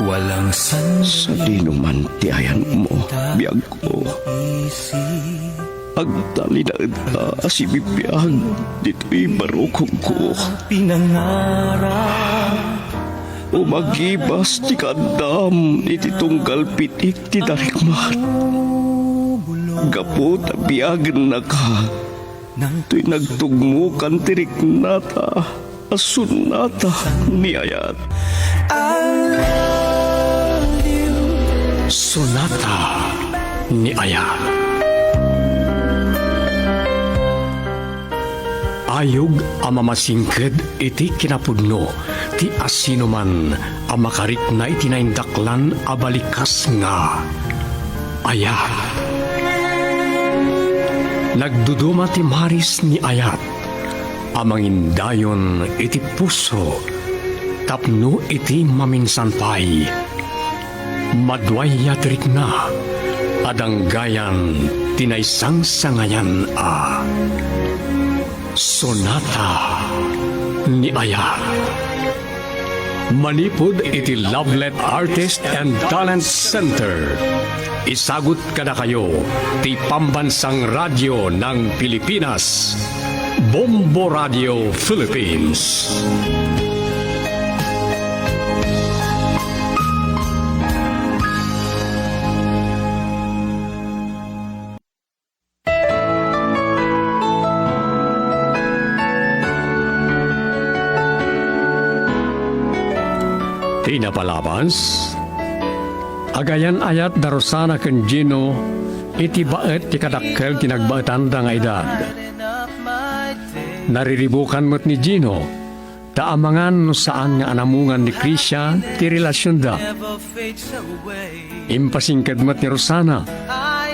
Walang Sa dinuman ti ayan mo, biyag ko. Agtali na ita si bibiyag, dito'y barukong ko. pinangarap. Umagibas ti kadam, iti tunggal pitik ti darikmat. Gapo ta biyagan na ka, to'y nagtugmukan tirik nata, asun nata ni ayat. Sonata ni Ayat. Ayog ang mamasingked iti kinapudno, ti asino man ang makarit na itinaindaklan abalikas nga. Ayat. Nagduduma ti maris ni Ayat, amangin dayon iti puso, tapno iti maminsanpay. Madway yatrik na, adang gayan tinaysang sangayan a. Sonata ni Ayat. Manipod iti Lovelet Artist and Talent Center. Isagot kada kayo ti Pambansang Radyo ng Pilipinas, Bombo Radio Philippines. Tinapalabas, agayan ayat darosana ken Gino, iti baet ti kadakkel tinagbaetan da nga edad. Nariribukan mo't ni Gino, taamangan no saan nga anamungan ni Krisya ti relasyon da. Impasingked mo't ni Rosana,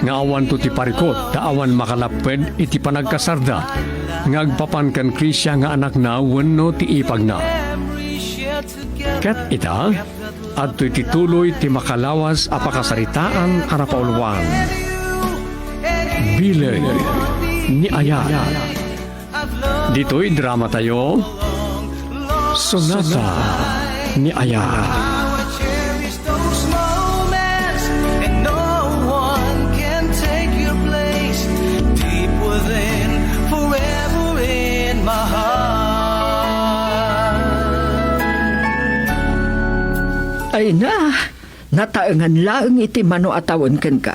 nga awan to ti parikot, taawan makalapwed iti panagkasarda, nga agpapan kan Krisya nga anak na wenno ti ipag na. Kat ita, at tituloy ti makalawas apakasaritaan arapaulwan. Bileg ni Ayat. Dito'y drama tayo, Sonata ni Ayat. Ay na, nataengan laeng iti mano atawon ken ka.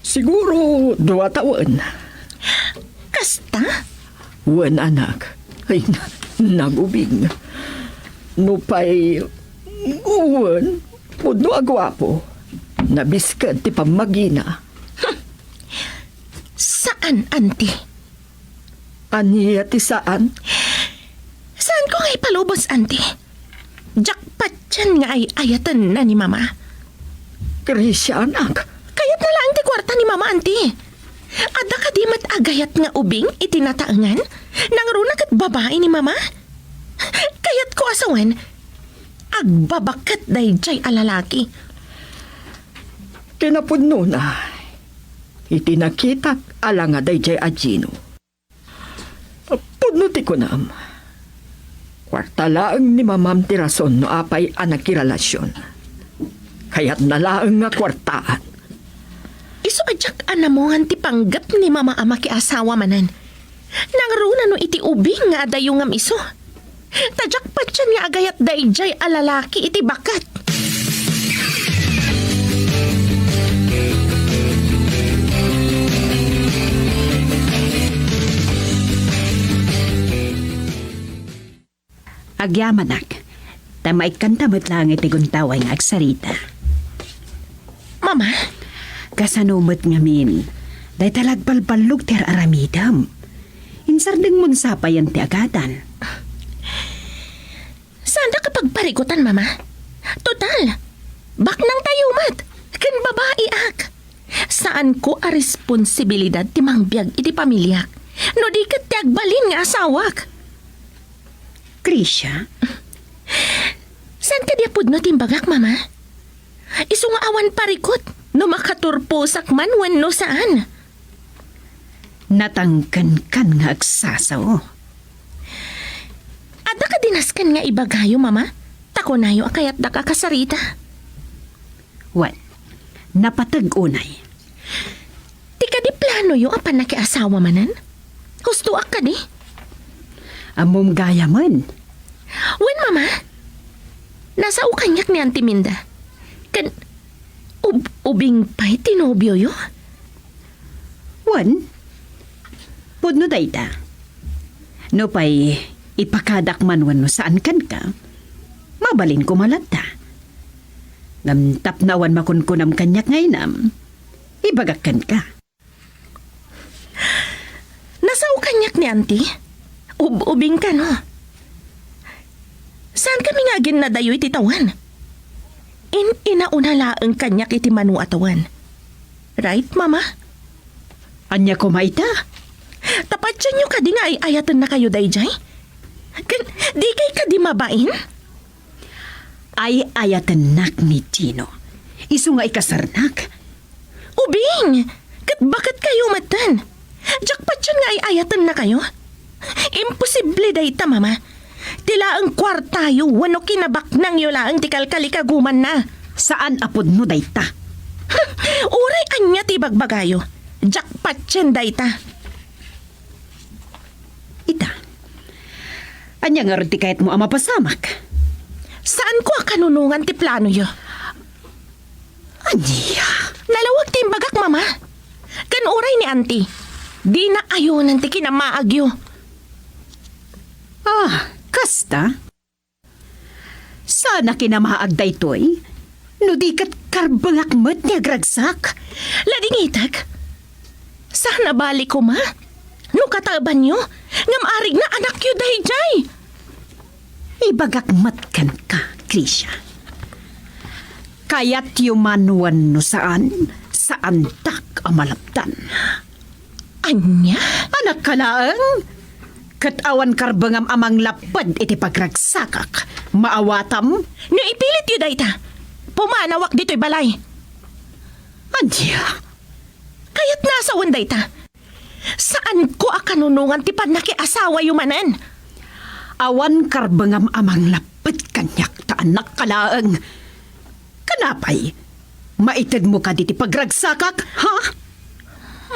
Siguro 2 taon. Kasta? Wen anak, ay nagubing. Nupay, uwan, pudno agwapo. Nabiskat ti pamagina. Saan, auntie? Aniya ti saan? Saan ko nga ipalubos, auntie? Jackpot dyan nga ay ayatan na ni mama. Krisya anak. Kayat na lang ti kwarta ni mama, auntie. Ada ka di mat agayat nga ubing itinataangan? Nang runak at babae ni mama? Kayat ko asawan, agbabakat day jay alalaki. Kinapudno na. Itinakita alanga day jay Gino. Pudno ti kunam. Kwarta laeng ni mamam ti rason no apay anagkirelasyon. Kaya't nalaeng nga kwartaan. Iso adyak anamongan ti panggap ni mama ama ki asawa manan. Nang runa no iti ubing nga adayong ngam iso. Tadyak pa dyan nga agayat dayjay alalaki iti bakat. Agyamanak, tamay kantamot lang iti guntaway nga agsarita. Mama? Kasanumot ngamin, day talagpalpalug ter aramidam. Insardeng mon sapayan ti agatan. Saan na kapag parigutan, mama? Total, baknang tayo mat, kan babae ak. Saan ko a responsibilidad ti mangbiag iti pamilya? No di kat ti agbalin nga asawak. Krisya? Saan ka diapod no timbagak, mama? Isu nga awan parikot, no makaturposak man wenno saan. Natangkan kan nga agsasaw. Ada ka dinaskan nga ibagayo, mama? Tako nayo akayat da ka kasarita. Wan, napatag-unay. Ti ka di plano yung apan nakiasawa manan? Gusto ka di? Amom gaya man. Wen, mama? Nasa ukanyak ni Auntie Minda. Kan... ubing pa'y tinobyo yo? Wan, pudno dayta. No pa'y ipakadakman no saan kan ka, mabalin ko malata. Ngam tapnawan makunkunam kanyak ngaynam, ibagakan ka. Nasa ukanyak ni Auntie? Ubing ka, no? Saan kami nga ginadayo'y titawan? Inauna ang kanyak iti manu atawan. Right, mama? Anya ko maita? Tapat siya nyo ka di nga ay ayatan na kayo, dayjay? Di kay ka di mabain? Ay ayatanak ni Tino. Isu nga ikasarnak. Ubing! Bakit kayo matan? Jackpot siya nga ay ayatan na kayo? Imposible dayta, mama. Tila ang kwartayo, wano kinabak nang yula ang tikalkalikaguman na. Saan apod mo dayta? Uray anya ti bagbagayo. Jackpot siya dayta. Ita. Anya nga rin ti kahit mo ama pasamak. Saan ko kanunungan ti plano yo? Anya? Nalawag ti bagak, mama. Kan uray ni auntie. Di na ayunan ti kinamaagyo. Kasta? Sana kinamaag daytoy, no di kat karbangakmat ni agragsak. Ladingitag. Sana balik ko, ma. No kataban nyo, ngam arig na anak yu dayjay. Ibagakmat kan ka, Krisha. Kaya't yumanuan no saan tak amalaptan. Anya? Anak ka laang? Katawan karbangam amang lapad iti pagragsakak. Maawatam? No ipilit yu dayta. Pumanawak dito'y balay. Anya? Kaya't nasa dayta. Saan ko akanunungan ti nakiasawa yu manan? Awan karbangam amang lapad kanyak ta anak ka laang. Kanapay? Maitid mo ka diti pagragsakak, ha?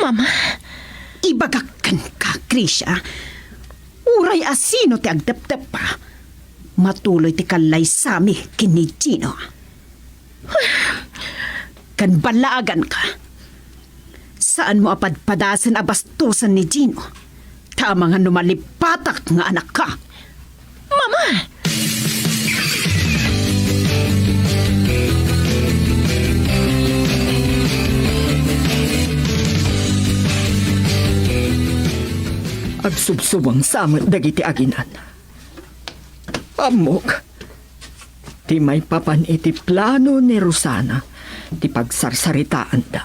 Mama. Ibagakan ka, Krisha. Uray asino ti agdapdap pa. Matuloy ti kalay sami kini Gino. Kan balaagan ka. Saan mo apadpadasan a bastusan ni Gino? Tama nga numalipatak nga anak ka. Mama! Agsubsubang samot dagiti aginan. Amok, ti may papan iti plano ni Rosana, ti pagsarsaritaan da.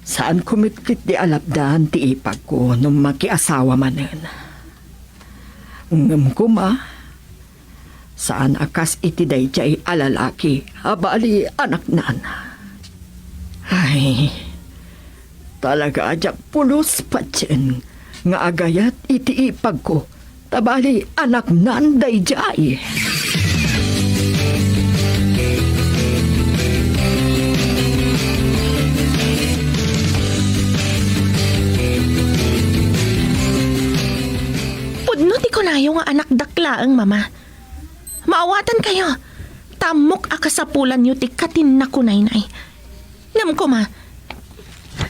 Saan kumitkit di alapdan ti ipag ko nung makiasawa manen? Ngam ko ma, saan akas iti dayjay alalaki, abali anak nan. Ay, talaga ajak pulos pa dyan, nga agayat iti ipag ko, tabali anak nan dayjay. Pudno ti kunayo nga anak daklaang, mama. Maawatan kayo. Tamok akasapulan yu ti katin na kunay-nay. Ngam ko, ma.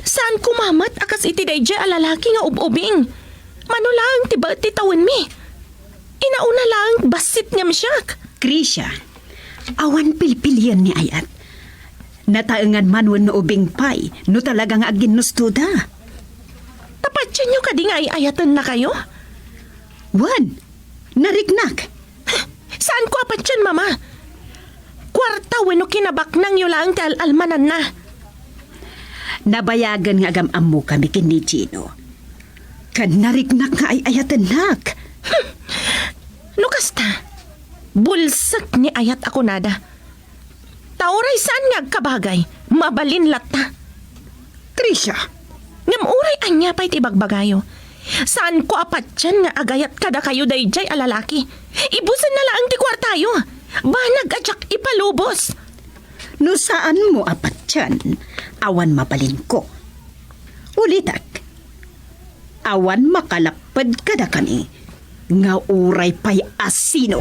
Saan kumamat akas iti dayjay alalaki nga ububing? Manulang ti ba ti tawin mi? Inauna lang basit ngam siyak. Krisha, awan pilpilian ni Ayat. Nataengan manwan no ubing pay, no talagang aginustuda. Tapat siya nyo ka di nga ayatan na kayo? Wan, narignak. Saan ko apat yan, mama? Kwarta weno kinabak nang yulang ti almanan na. Nabayagan nga agam mo kami kini Gino. Kan narignak nga ay ayatanak. No kasta, bulsak ni ayat ako nada. Tauray saan nga kabagay, mabalin lata. Krisha, Ngam uray anya pa'y tibagbagayo. Saan ko apat yan nga agayat kada kayo dayjay alalaki? Ibusan na lang ti kwartayo. Banag adyak ipalubos. No saan mo apat dyan, awan mabalin ko. Ulitak, awan makalapad kada kami, nga uray pa'y asino.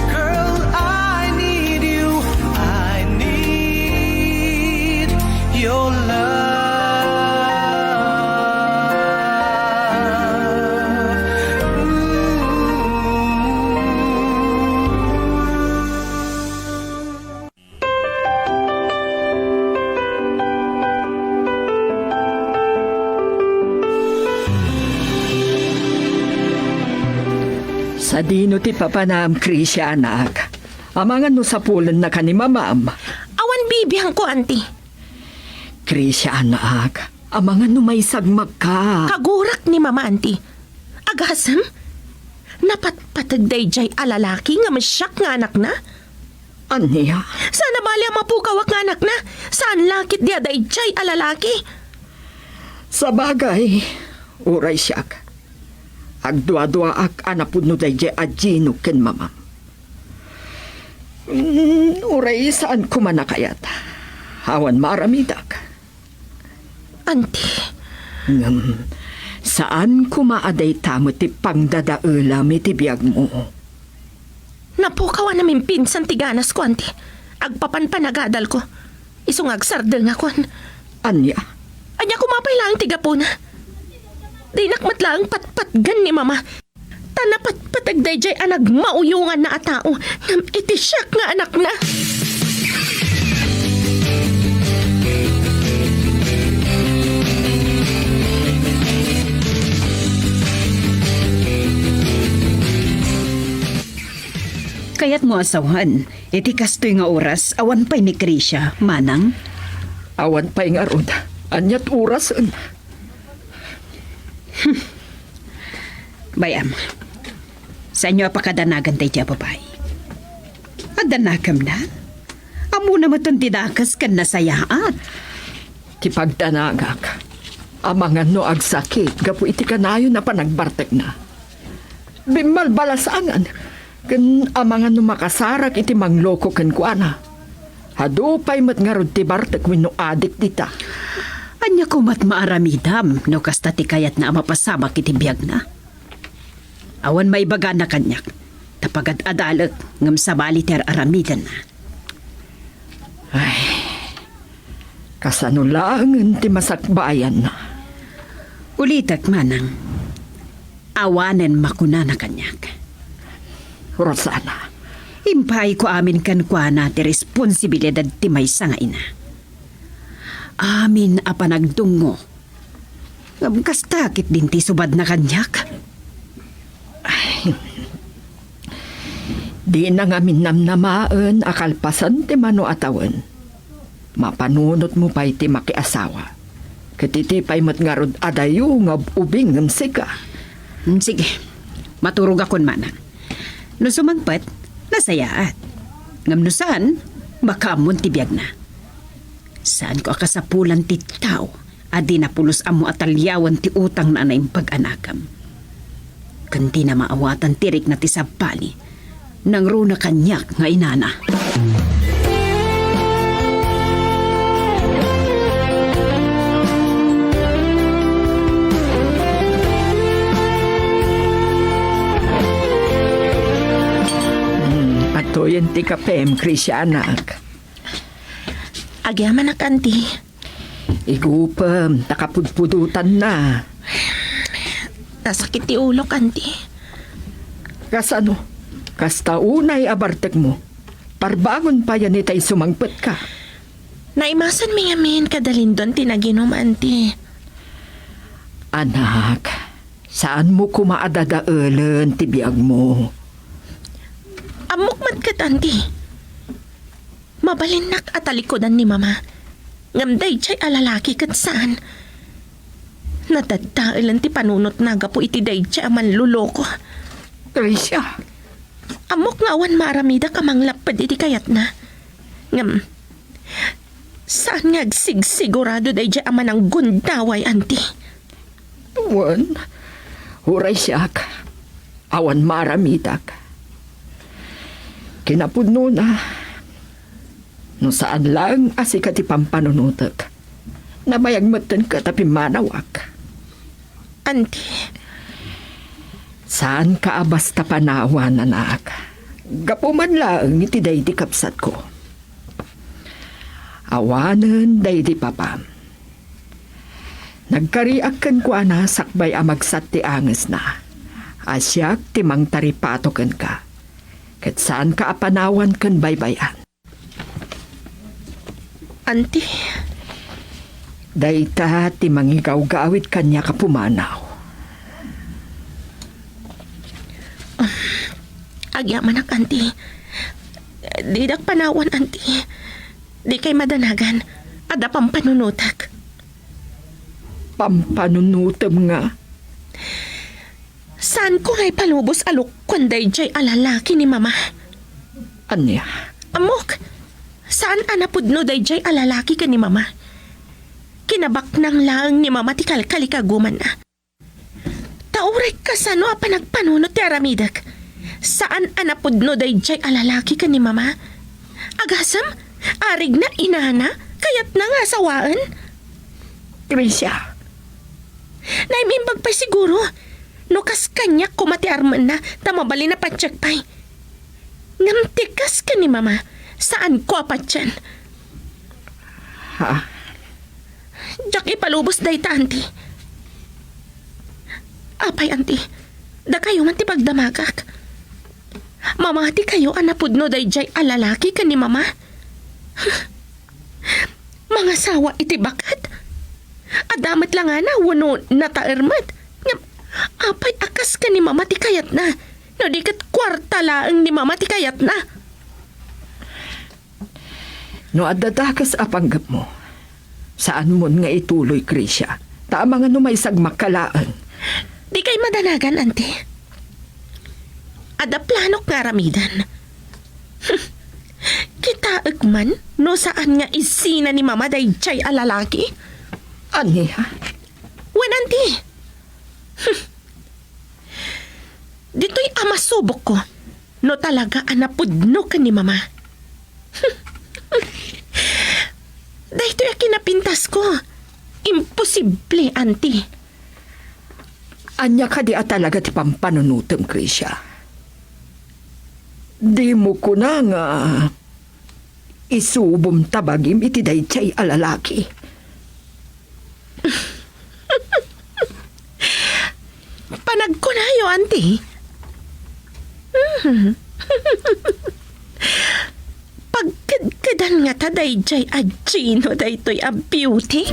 Girl, I need you. I need your love. Sa dino ti papanam, Krisya, anak. Amangan no sa pulan na kanima, ma'am. Awan bibihang ko, auntie. Krisya, anak. Amangan no may sagmag ka. Kagurak ni mama, auntie. Agasam? Napatpatag dayjay alalaki nga masyak nga anak na? Aniya? Sana bali ang mapukawak nga anak na? Saan lakit dia dayjay alalaki? Sa bagay, uray siyak. Agdwa-dwa ak anapod no dayjay adjino ken mama. Uray saan kumanakayat? Hawan maramidak. Auntie, Saan kumaaday tamo ti pangdadaula mi ti biyag mo? napukawan namin pinsan tiganas ko, auntie. Agpapanpanagadal ko. Isong agsardel nga kon. Anya? Anya kumapay lang tiga po na. Di nakmatlang patpatgan ni mama. Tanapatpatag dayjay anag mauyungan na atao. Ngam iti siyak nga anak na. Kaya't mo asawan, iti kastoy nga oras, awan pa'y ni Krisya, manang. Awan pa'y nga rod. Anyat oras. Bayam, sa inyo apakadanagan tayo tiya babae. Adanagam na? Amo na matuntidakas kan nasayaan. Ti pagdanagak. Amangan no agsakit. Gapu iti kanayo na panagbartek na. Bimal balasangan. Ken amangan no makasarak iti mangloko ken kuana. Hadupay mat nga rod ti bartek wenno adik dita. Anya ko mat maaramidam no kasta ti kayat na mapasama iti biyag na. Awan may baga na kanyak. Tapagad adalag ngam sabali ter aramidan na. Ay, kasano lang ti masakbayan na. Ulitak manang, awanen makuna na kanyak. Rosana, Impay ko amin kan kwa na ti responsibilidad ti may nga ina. Amin a panagdungo. Kastakit din ti subad na kanyak. di na nga minnamnamaan akalpasan ti mano atawan. Mapanunot mo pa'y ti makiasawa. Katitipay mat nga rod adayo nga ubing ng sika. Sige, maturog akon manang. No sumangpat, nasayaat. Ngam no saan, makamon ti biyag na. Saan ko akasapulan ti tao, adi na pulos amo atalyawan ti utang na anayong pag-anakam. Kanti na maawatan tirik na ti sabali, nang runa kanyak nga inana. Patuyan ti kapem, Krisya, anak. Agyaman na, auntie. Igupam, takapudpudutan na. Nasakit ti ulo, auntie. Kasano? Kasta unay abartek mo. Parbangon pa yan itay sumangpet ka. Naimasan mi ngamin kadalindon tinaginom, auntie. Anak, saan mo kumaadadaulan ti biyag mo? Amok man kat, auntie. Mabalinak at alikodan ni mama. Ngamday chay alalaki kat saan. Natadtailan ti panunot naga po iti day chay aman luloko. Krisya, Amok nga awan maramida kamang lapad iti kayat na. Ngam, saan nga sigsigurado day chay aman ang gundaway, auntie. tuwan. Huray siyak. Awan maramitak. Kinapudno na. No saan lang asi ka ti pampanunutek. Nabayagmatan ka tapi manawak. Auntie, Saan ka basta panawan, anak? Gapuman lang iti day di kapsat ko. Awanan day di papa. Nagkariak kan ko na sakbay amagsat ti anges na. Asyak ti mang taripatoken ka. Ket saan ka apanawan kan baybayan. auntie, Dayta ti mangigaw-gawit kanya kapumanaw. agyaman ak, auntie. Di dak panawan, auntie. Di kay madanagan. Ada pang panunutak. Pampanunutem nga. Saan ko ngay palubos alok kunday jay alalaki ni mama? Anya? Amok, saan anapudno day jay alalaki ka ni mama? Kinabak nang lang ni mama ti kalkalikaguman na. Tauray ka sa no apa nagpanunot ti aramidak. Saan anapudno day jay alalaki ka ni mama? Agasam, arig na inana, kayat na nga sawaan. Tricia, Naimimbag pa siguro. No kas kanya kumatiarman na tamabali na patsyak pay. Ngamtikas ka ni mama. Saan ko apat yan? ha? Diyak ipalubos day ta, auntie. Apay, auntie. Da kayo man ti pagdamagak. Mamati kayo anapudno day jay alalaki ka ni mama. Mga sawa iti bakat. Adamat lang nga na wano nataermat. Ngam, apay akas ka ni mama ti kayat na. No di kat kwarta laang ni mama ti kayat na. No adadakas apanggap mo. Saan mo nga ituloy, Krisya? Tama nga no may sagmakalaan. Di kay madanagan, auntie. Ada planok nga ramidan. Kita agman no saan nga isina ni mama day chay alalaki? Aniha? Wan, auntie. Dito'y amasubok ko. No talaga anapudno ka ni mama. Dahito'y kinapintas ko. Imposible, auntie. Anya ka di talaga ti pampanunutem, Krisya. Di mo ko na nga isubom tabagim iti daychay alalaki. Panagkunayo, auntie. Pagkadkadan nga ta dayjay a Gino daytoy a beauty.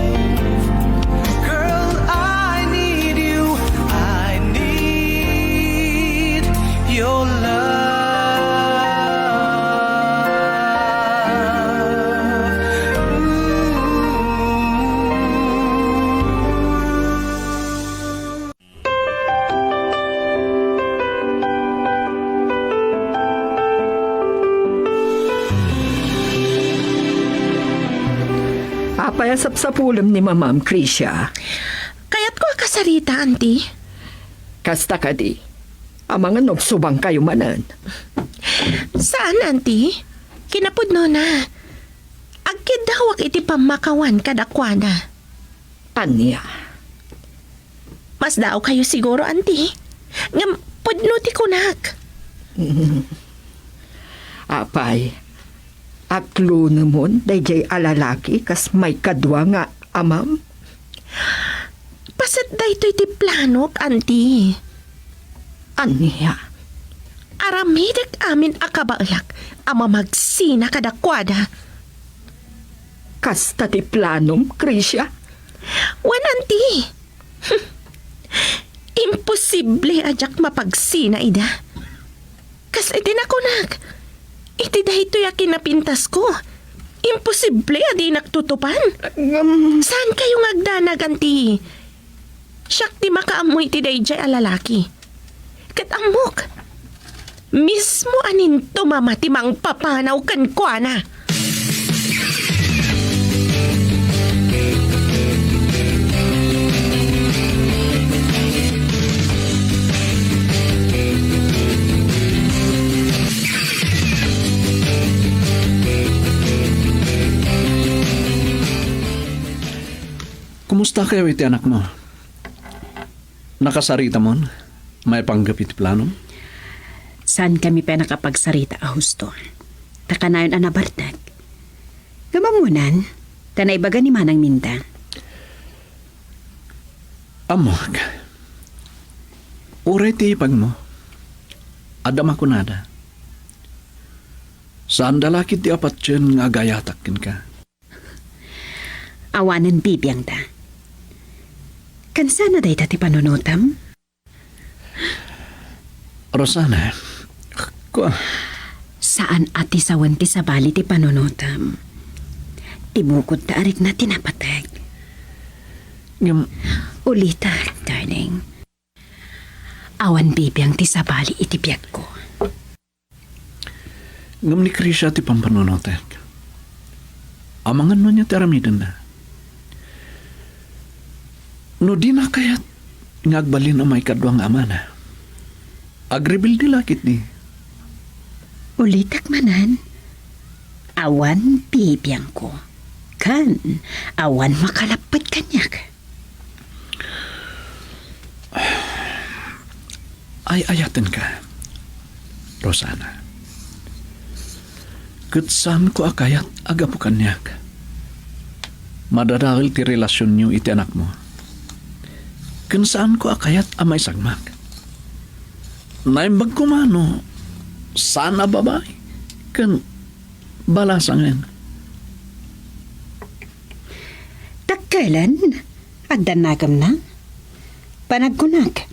Girl, I need you. I need your love. Apayasap sa pulam ni Mamam Krisya. Kaya't ko kasarita, auntie. Kasta ka di. Amang nagsubang kayo manan. Saan, auntie? Kinapudno na. Agkid dawak iti pamakawan kadakwana. Anya? Mas daw kayo siguro, auntie. Ngam, pudno ti kunak. Apay. Aklo namon, dayjay alalaki, kas may kadwa nga amam. Pasat daytoy ti planok, auntie. Anya? Aramidak amin akabalak ama magsina kadakwada. Kasta ti planom, Krisya? Wan, auntie. Imposible ajak mapagsina ida. Kas iti nakunak. Iti dahito yakin napintas ko. Imposible adi naktutupan. Saan kayo ngagdanag, auntie? Siyak di makaamoy ti dayjay alalaki. Kat amok. Mismo anin tumamati mang papanaw kan kwa na. Kumusta kayo iti anak mo? Nakasarita mo? May panggapit plano? Saan kami pa nakapagsarita a husto? Takanayon anabartag. Gamamunan, tanay baga ni Manang Minda. Amog. Uray ti ipag mo. Adam ako nada. Saan dalakit ti apat dyan nga gayatakin ka? Awanan bibiyang ta. Kansa na day ti panunutam? Rosana, Saan ati sawan ti sabali ti panunutam? Tibukod ta arik na tinapatag. ngam, Ulitak, darling. Awan bibiyang ti sabali iti biyak ko. ngam ni Krisha ti pampanunotek. Amangan mo niya ti aramidan na. No di na kayat ngagbalin ang may kadwang ama na. Agrebil di lakit di. Ulitak manan. Awan bibiyang ko. Kan, awan makalapad kanyak. Ay ayaten ka, Rosana. Kutsan ko akayat agapukan niyak. Madadahil ti relasyon niyo iti anak mo. Kansaan ko akayat amay sagmak. Naimbag ko mano, sana babae, kan balasangan. Takailan? Agdanagam na? Panagkunag.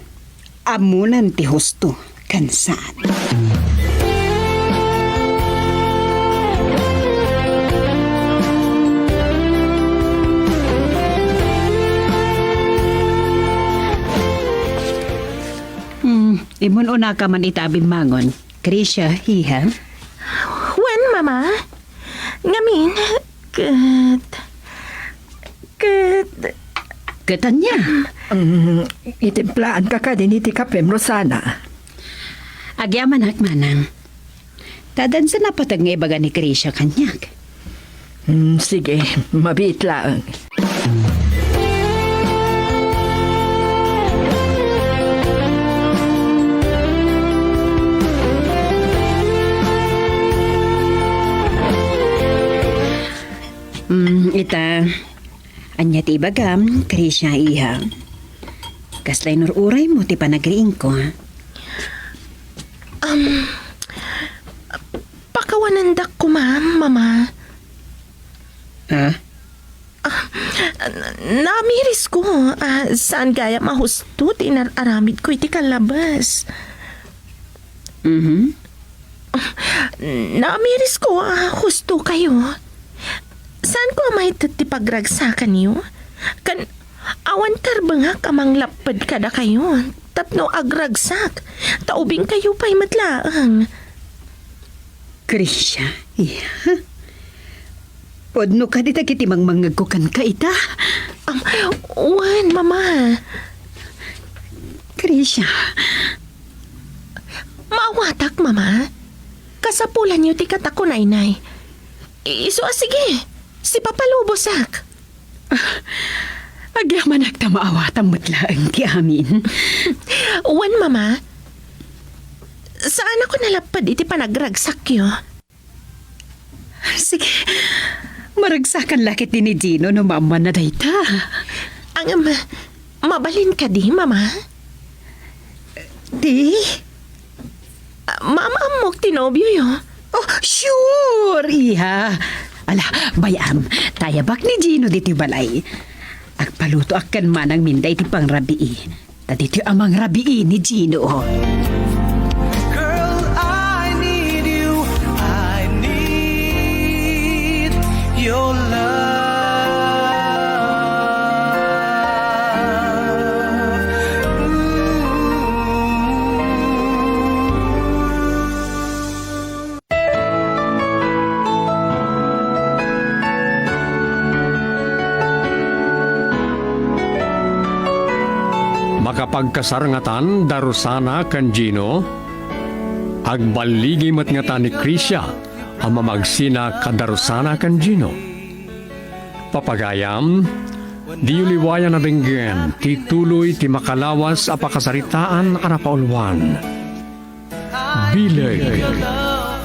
Amunan ti husto. Kansaan? Imun una ka man itabing mangon. Krisha, hiha? When, Mama? Ngamin, Katanya. Itimplaan ka din iti kapem, Rosana. Agyaman manang. Tadan sa napatag nga ibaga ni Krisha kanyak. Sige, mabit lang. Ita, anya ti ibagam, Krisha iha. Kaslay nururay mo ti panagriing ko, ha? Pakawanandak ko, Mama. Ha? Namiris ko. Saan gaya mahusto, tinararamid ko iti kalabas. Namiris ko, husto kayo. Saan ko may tatipagragsakan niyo? Kan, awan karbangak amang lapad kada kayo. Tapno agragsak. Taubing kayo pa'y matlaang. Krisha, iha. Podno ka di takitimang mangagkukan ka ita. Wan, Mama. Krisha, Maawatak, Mama. Kasapulan niyo ti katako, Nainay. Iso, sige. Si Papalubosak. agyaman agtamaawatan mutlaang ti amin. Wan, Mama. Saan ako nalapad iti panagragsak yo? Sige, maragsakan lakit din ni Gino no mama na dayta. Ang mabalin ka di, Mama? Di? Mama amok tinobyo yo. Oh, sure, iha. Ala, bayam, tayabak ni Gino diti balay. Agpaluto akan manang minday ti pang rabii. Taditi amang rabii ni Gino. Girl, I need you. I need your love. Makapagkasarngatan darusana kan Gino, agbaligi mat ngata ni Krisha ang mamagsina kadarusana kan Gino. Papagayam, Di uliwayan na ringgen, ti tuloy ti makalawas a pakasaritaan a napaulwan. Bileg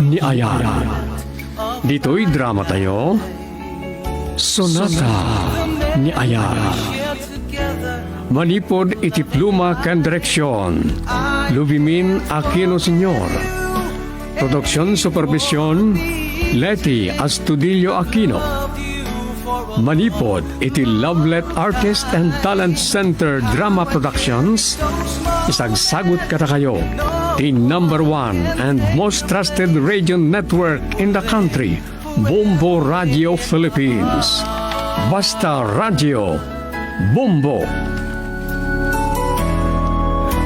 ni Ayat. Dito'y drama tayo. Sonata ni Ayat. Manipod iti pluma ken direksyon. Lubimin Aquino Sr. Produksyon supervisyon Leti Astudillo Aquino. Manipod iti Lovelet Artist and Talent Center Drama Productions. Isagsagot kata kayo the #1 and most trusted radio network in the country, Bombo Radio Philippines. Basta Radio Bombo.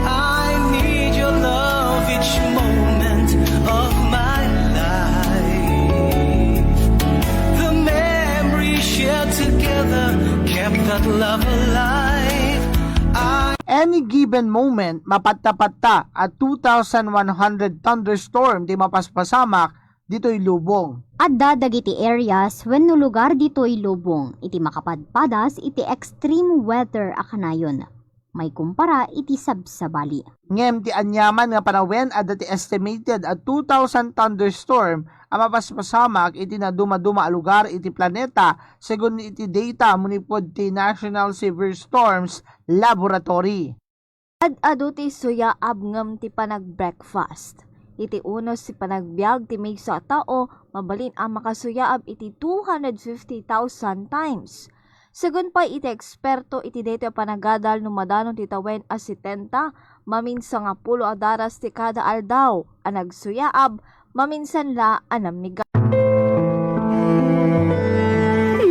I need your love each moment of my life. The memories shared together kept that love alive. Any given moment, mapatta-patta at 2,100 thunderstorm di mapaspasamak, dito'y lubong. At dagiti areas when no lugar dito'y lubong, iti makapadpadas iti extreme weather akanayon. May kumpara iti sabsabali. Ngem ti anyaman nga panawen at dati estimated at 2,000 thunderstorm ang mapaspasamak iti na dumaduma a lugar iti planeta segun iti data munipod ti National Severe Storms Laboratory. Ad-ado ti suya abngam ti panag-breakfast. Iti unos ti panagbiag ti may sa tao, mabalin ang makasuyaab iti 250,000 times. Segun pa iti eksperto iti dito panagadal no madanon ti tawen a 70, maminsan nga 10 adaras ti kada aldaw, ang nagsuyaab, maminsan la anamiga.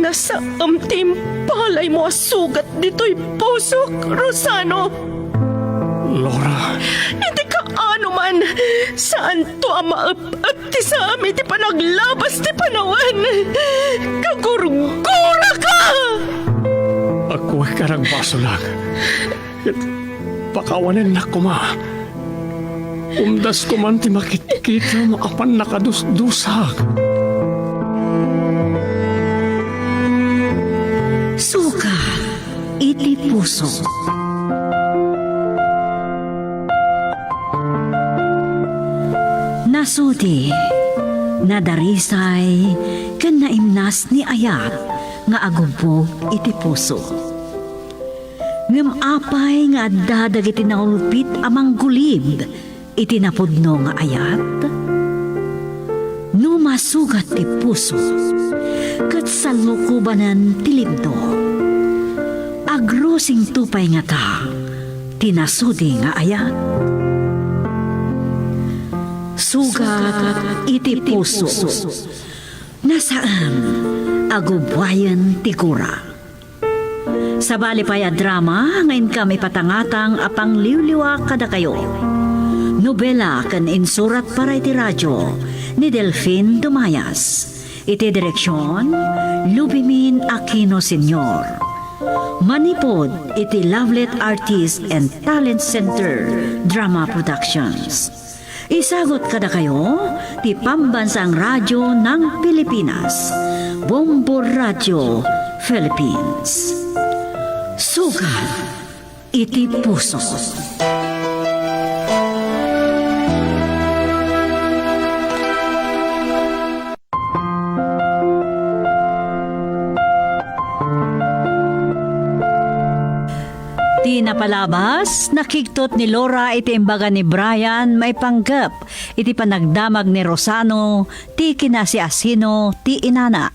Nasa amtim palay mo sugat dito'y pusok, Rosano. Laura, Hindi ka ano man. Saan to ang maap ti sa amin ti panaglabas ti panawan? Kagurgura ka! ako ay karagbaso lang. Pakawanan na ko ma. Umdas ko man ti makikita mo apan nakadusdusak. Suka, iti puso. Nasudi, nadarisay, ken naimnas ni Ayat, nga agubog iti puso. Ngem apay nga dadag iti naulpit amang gulib, iti napudno nga Ayat. Numasugat ti puso, kat salukubanan ti libno. Agrosing tupay nga ta, tinasudi nga Ayat. Sugat iti puso, nasaan agubwayan ti kura. Sa balipaya drama, ngayon kami patangatang apang liwliwa kada kayo. Nobela kan insurat para iti radyo ni Delphine Dumayas. Iti direksyon, Lubimin Aquino Sr. Manipod iti Lovelet Artist and Talent Center Drama Productions. Isagot kada kayo, ti Pambansang Radyo ng Pilipinas, Bombo Radio Philippines. Sugat iti puso. Di napalabas, nakiktot ni Laura iti imbaga ni Brian may panggap iti panagdamag ni Rosano ti kinasi Asino ti inana.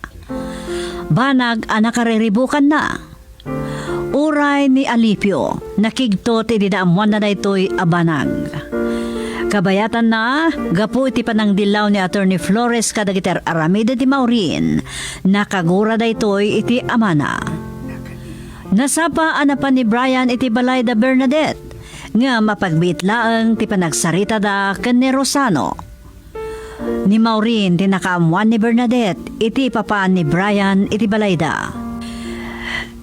Banag anakariribukan na. Uray ni Alipio, nakiktot iti daamuan na daytoy abanag. Kabayatan na, gapu iti panangdilaw ni Attorney Flores kadagiter Aramida di Maurin, nakagura daytoy iti amana. Nasapa anapan ni Brian iti balay da Bernadette, nga mapagbitlaang ti panagsarita da ken ni Rosano. Ni Maureen ti nakaamuan ni Bernadette, iti papaan ni Brian iti balay da.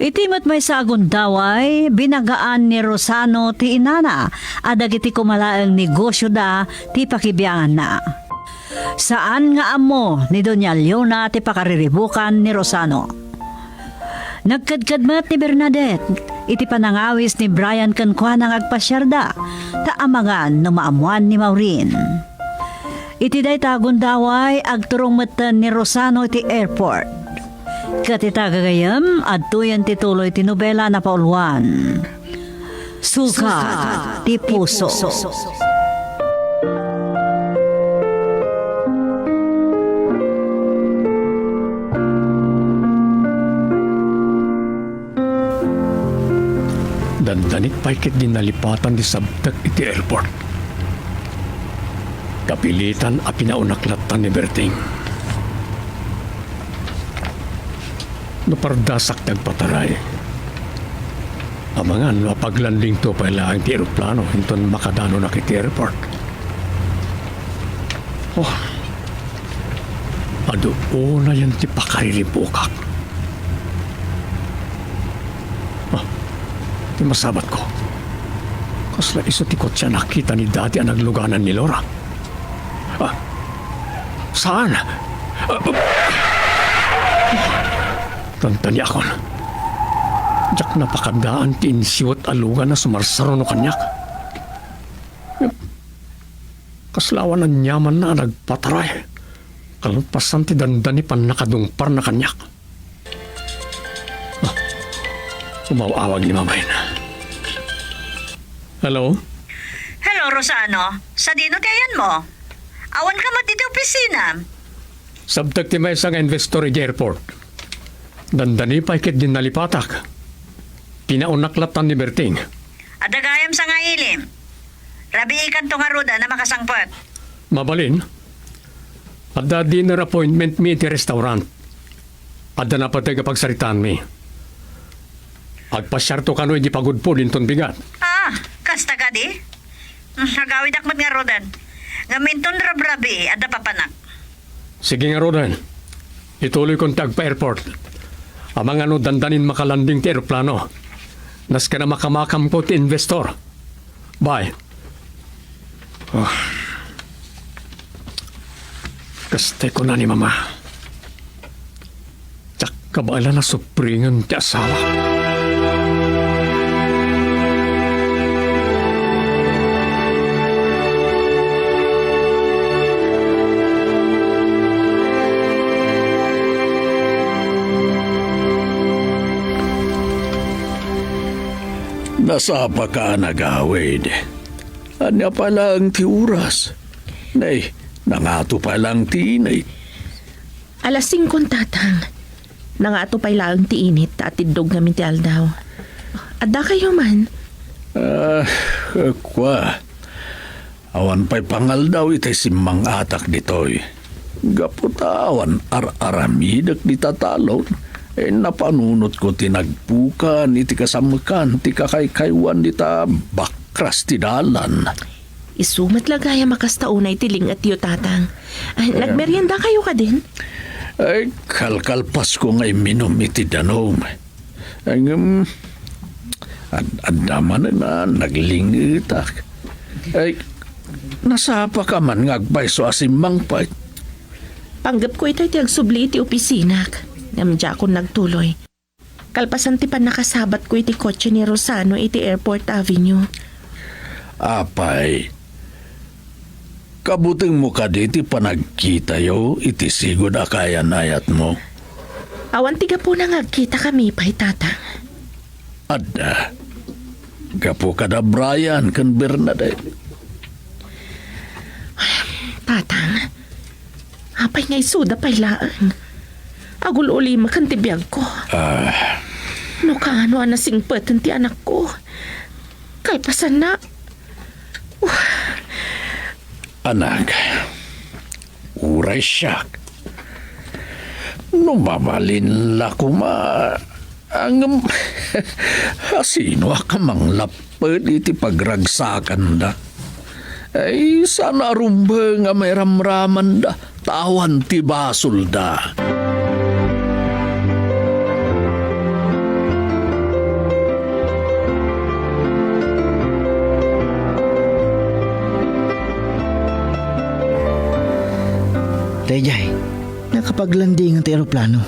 Iti may sa agundaway, binagaan ni Rosano ti inana, adag iti kumalaang negosyo da ti pakibiyangan na. Saan nga amo ni Doña Leona ti pakariribukan ni Rosano? Nagkadkadmat ni Bernadette, iti panangawis ni Brian kankwan ang agpasyarda, taamangan no maamuan ni Maureen. Iti day tagundaway agturong matan ni Rosano iti airport. Katita gagayam, adtuyan tituloy ti nobela na pauluan. Sukat ti puso. Dandanit paikit din nalipatan di sabtak iti airport. Kapilitan a pinaunaklatan ni Berting. Napardasak nagpataray. Amangan, mapaglanding to pala ang ti aeroplano hinton makadano na kiti airport. Oh, adoon na yan ti pakariripukak. Ti masabat ko. Kasla iso ti kotsa nakita ni dati ang nagluganan ni Laura. Saan? Tantani akon. Diyak napakadaan ti insiwat alugan na sumarsaro no kanyak. Kaslawan ang nyaman na nagpataray. Kalpasan ti dandani pan nakadungpar na kanyak. Umawawag ni mamay na. Hello? Hello, Rosano. Sa dino kayan mo? Awan ka mat dito opisina. Sabtak ti may isang investor di airport. Dandani pa ikit din nalipatak. Pinaunaklatan ni Berting. Adagayam sa nga ilim. Rabi ikan tong aruda na makasangpot. Mabalin. Adda dinner appointment mi iti restaurant. Adda na patay kapag saritaan mi. Agpasyarto ka no hindi pagod po dinton bigat. Kasta ka di? Nagawid akmat nga rodan. Ngaminton rabrabi, adda papanak. Sige nga Rodan. Ituloy kong tagpa-airport. Amang ano dandanin makalanding ti aeroplano. Nas ka na makamakam ko ti investor. Bye. Kaste ko na ni Mama. Tsak kabaala na supringan ti asawa. Nasapa ka nagawid. Anya pala ang tiuras. Nay, nangato pa lang tinay. Alas 5 tatang. Nangato pa'y laang ti init at tidog namin ti aldaw. Adda kayo man. Kwa. Awan pa'y pangal daw itay simang atak ditoy. Gaputawan ar-aramidak di tatalon. Napanunot ko tinagpukan, iti kasamakan, ti kakaykaywan di ta bakras ti dalan. Isumat lagaya makastaunay tiling at tiyo tatang. Nagmerienda kayo ka din? Ay, kalkalpas ko ngay minom iti danom. Ay, andaman na naglingitak. Ay, nasapa ka man ngagbay so asimang pa. Panggap ko ito'y tiagsubli iti opisinak. Namdya akong nagtuloy. Kalpasan ti pan nakasabat ko iti kotse ni Rosano iti Airport Avenue. Apay, kabuting mo ka diti panagkita yo, iti sigod akayan ayat mo. Awan tiga po na ngagkita kami pa'y tatang. Adda, gapo ka da Brian kan Bernadette. Tatang, apay ngay suda pa'y laang. Agul uli makantibiyag ko. No kaano anasingpet ti anak ko. Kalpasan na. Anak, uray siyak. Numabalin la kuma. Ang sino ka mang lapad iti pagragsakan da. Ay, sana rumba nga may ramraman da. Tawan ti basol da. Tejay, nakapaglanding ang aeroplano.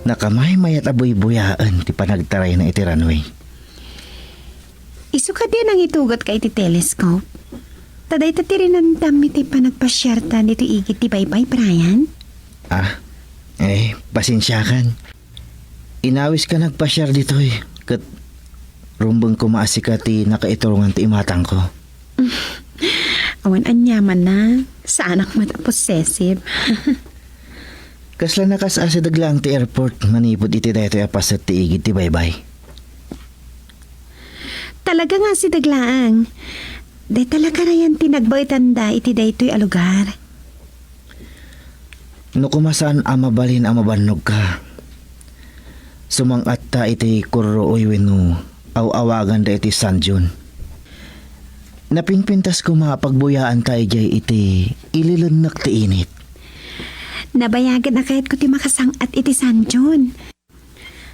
Nakamay-mayat aboy-buyaan ti panagtaray na iti runway. Isu ka din ang itugot ka iti telescope. Taday tatirin ang dami ti panagpasyerta dito igit ti Baybay, Brian. Pasensyakan. Inawis ka nagpasyar dito kat rumbang kumaasi ka ti nakaiturungan ti imatang ko. Awan anyaman na. Sa anak mo na possessive. Kasla nakasasa daglang ti airport manipod iti dayto apasat ti igit ti Baybay. Talaga nga si Daglaang. Day talaga na yan tinagboy tanda iti daytoy a lugar. No kumasan amabalin amabanog ka. Sumangat ta iti kurooy wenno awagan da iti San John. Napinpintas ko mapagbuyaan tayo jay iti ililunak ti init. Nabayagan na kahit ko ti makasang at iti San John.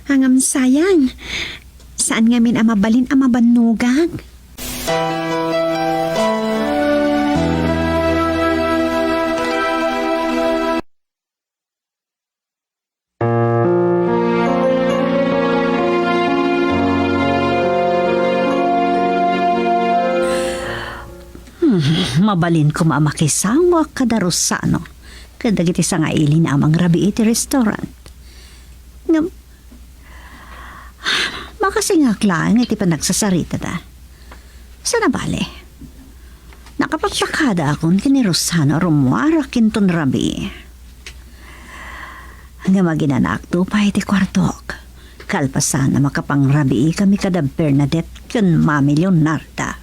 Hangam sayang. Saan ngamin amabalin amabanugag? Mabalin ko mamakisawak kadarusano. Kadagiti sa nga ili na amang rabi iti restaurant. Makasingak lang iti panagsasarita da. Sana bale? Nakapagpakada akong kini Rosano rumwara kinton rabi. Nga maginanak to pa iti kwartok. Kalpasan na makapangrabi kami kada Bernadette kun Mami Leonarda.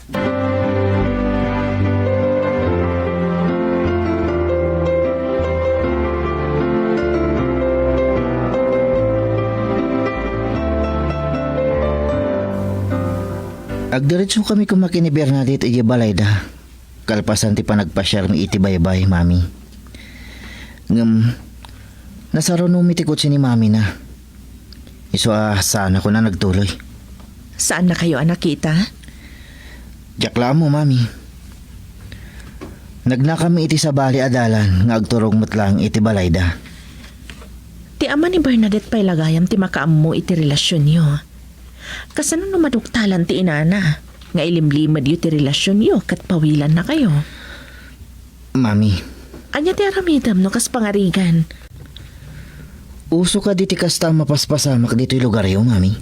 Agdiretso kami kumaki ni Bernadette iti balayda. Kalpasan ti panagpasyar ni iti Baybay, Mami. Nasaron umitikot si ni Mami na. Sana ko na nagtuloy. Saan na kayo anak kita? Jakla mo, Mami. Nagna kami iti sa bali adalan nga agturong matlang iti balayda. Ti ama ni Bernadette pa'y lagayam ti makaam mo iti relasyon niyo. Kasano no maduktalan ti inana nga ilimlimad yu ti relasyon yu kat pawilan na kayo. Mami. Anya ti aramidam no kas pangarigan. Uso ka diti kasta mapaspasamak dito'y lugar yu, Mami.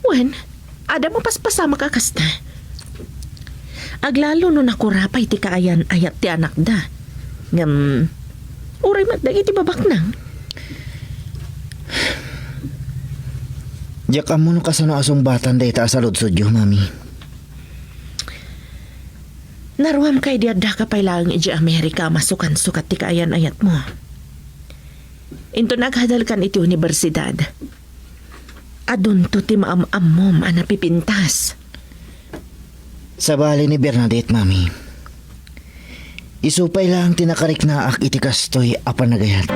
Wen, ada mapaspasamak akasta. Aglalo no nakurapay ti kaayan ayat ti anak da. Ngam, uray matdag iti babaknang. Diyak amo no kasano asong batan day ta sa ludsudyo, Mami. Naruam kay diadda ka pa'y lang iji Amerika masukan sukat ti kaayan ayat mo. Into naghadal kan iti universidad. Adun to ti maam-ammom anapipintas. Sa bali ni Bernadette, Mami. Isupay lang tinakarik na ak iti kastoy apan nagayat.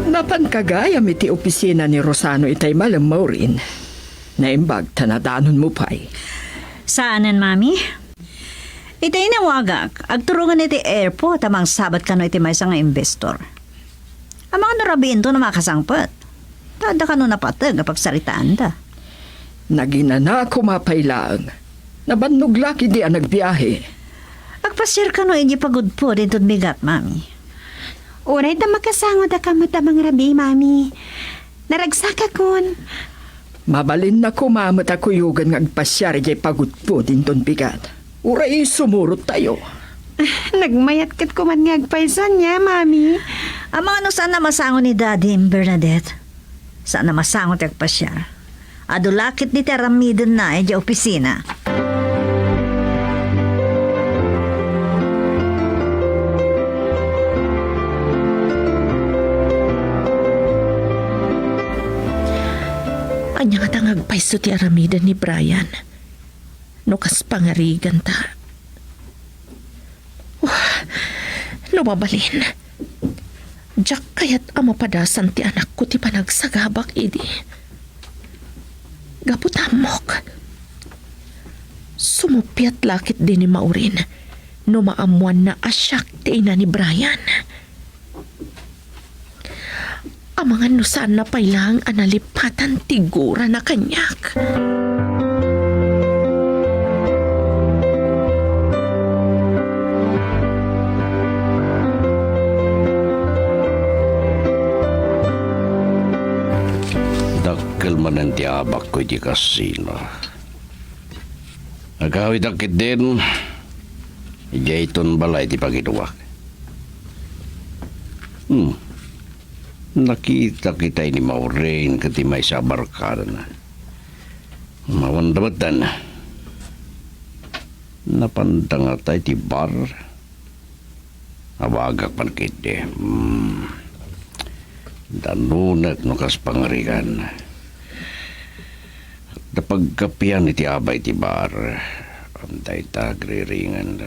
Napan kagayam iti opisina ni Rosano itay malamaw rin. Naimbag tanadanon mo pa'y. Saanan, Mami? Itay nawagak. Agturungan iti airport amang sabat kano iti may nga investor. Amang narabin to na makasangpat. Tada ka no napatag pagsaritaan da. Naginana ako mapailang. Nabannog laki di ang nagbiyahe. Agpasir ka no iti pagod po dito bigat, Mami. Uray da makasango da kamot amang rabi, Mami. Naragsaka kun. Mabalin na kumamot ako yugan ng agpasyari jay pagod po din ton bigat. Uray sumurot tayo. Nagmayat kat kuman nga agpaisan niya, Mami. Amang ano saan na masango ni Daddy, Bernadette? Saan na masango ti agpasyar? Adulakit ni Teramiden na di opisina. Anya nga tangag paiso ti aramidan ni Brian. No kas pangarigan ta. Lumabalin. Diyak kayat amapadasan ti anak ko ti panagsagabak idi. Gaputamok. Sumupyat lakit din ni Maureen no maamuan na asyak ti ina ni Brian. Amangan no saan na pailang analipatan tigura na kanyak. Dakkel man ang tiabak ko di kasino. Agawid akit din, ijayton balay di pagiduwak. Nakita kita ini Maureen kati may sabar ka na. Mawandamatan. Napandang atay ti bar. Awagak man kiti. Danunat no kas pangarigan. Napagkapian iti abay ti bar. Antay tagriringan.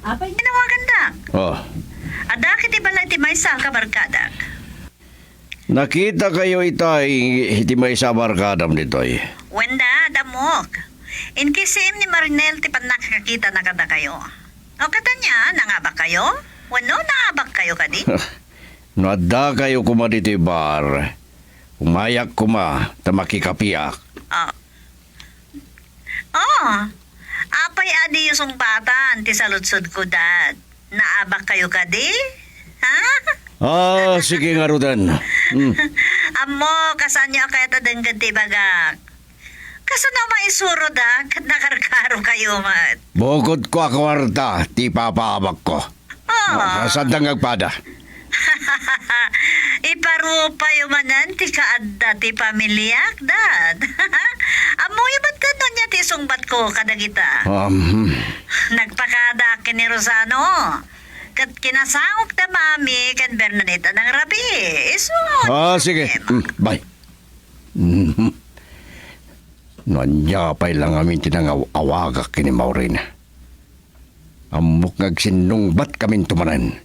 Apay ginawagan da? Oh. Ada kiti balay ti maysa ka barkada. Nakita kayo itay iti may sabar kadam ditoy. Wenda, damok. In kisim ni Marinel ti pan nakakita na kada kayo. O kata niya, nangabak kayo? Wano, nangabak kayo kadi? Nadda kayo kuma ditoy bar. Umayak kuma, tamakikapiak. Apay adi yung sumpatan, ti saludsod ko dad. Naabak kayo kadi? Ha? Sige nga rudan. Amo, kasan niya kaya tadang ganti bagak. Kasan na maisuro da, kat nakarkaro kayo mat. Bukod ko akwarta, ti papaabak ko. Kasadang agpada. Iparupa yung manan, ti kaadda, ti pamilyak, dad. Amo, yung ba't gano'n niya ti sungbat ko kadagita? Nagpakada ni Rosano. Kat kinasangok na mami kan Bernadetta ng rabi. Iso. Sige. Bye. Nanyapay lang amin tinangawagak kini Maureen. Amok ngagsinungbat kamin tumanan.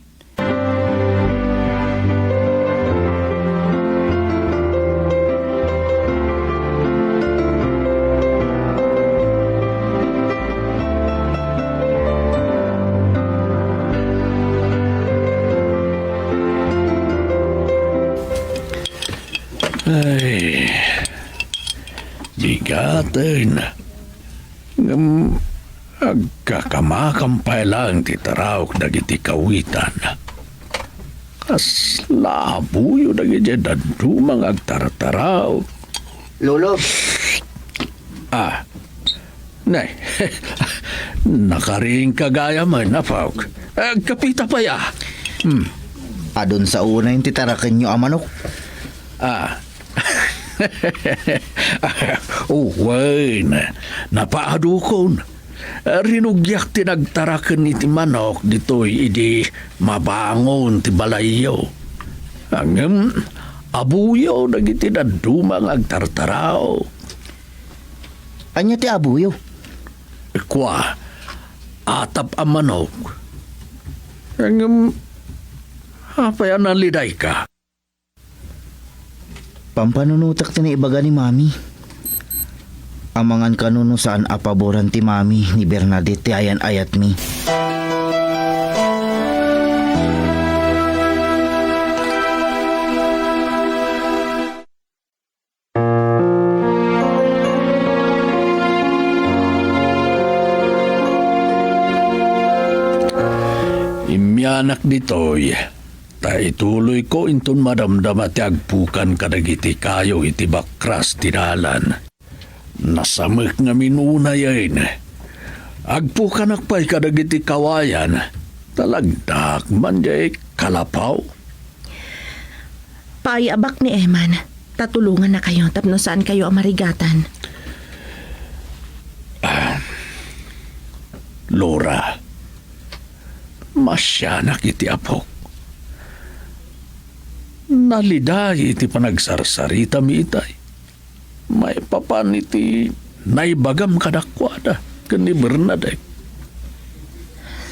Ay, digatan. Agkakamakampai lang ti tarawk dagiti kawitan. Kas labuyo dagiti dadumang agtarataraw. Lolo. Nay, nakaring kagaya man na Pauk. Kapita pa ya. Adun sa una yung titarakin nyo amanok. Wain, napaadukon. Rinugyak tinagtarakan iti manok ditoy idi mabangon ti balayo. Angem, abuyo dagiti dadumang agtartaraw. Anya ti abuyo? Kwa, atap ang manok. Angem, apayan naliday ka. Pampanunutak ti naibaga ni Mami. Amangan kanuno saan apaboran ti Mami ni Bernadette ti ayan-ayat mi. Imyanak ditoy. Ituloy ko inton madamdam at agpukan kadagiti kayo iti bakras tinalan. Nasamik nga minuna yain. Agpukan akpay kadagiti kawayan. Talagdak man jay kalapaw. Paayabak ni Eman. Tatulungan na kayo tapno saan kayo ang marigatan. Laura, masyanak iti apok. Naliday iti panagsarsarita mi itay. May papan iti naibagam kadakwada ken ni Bernadette.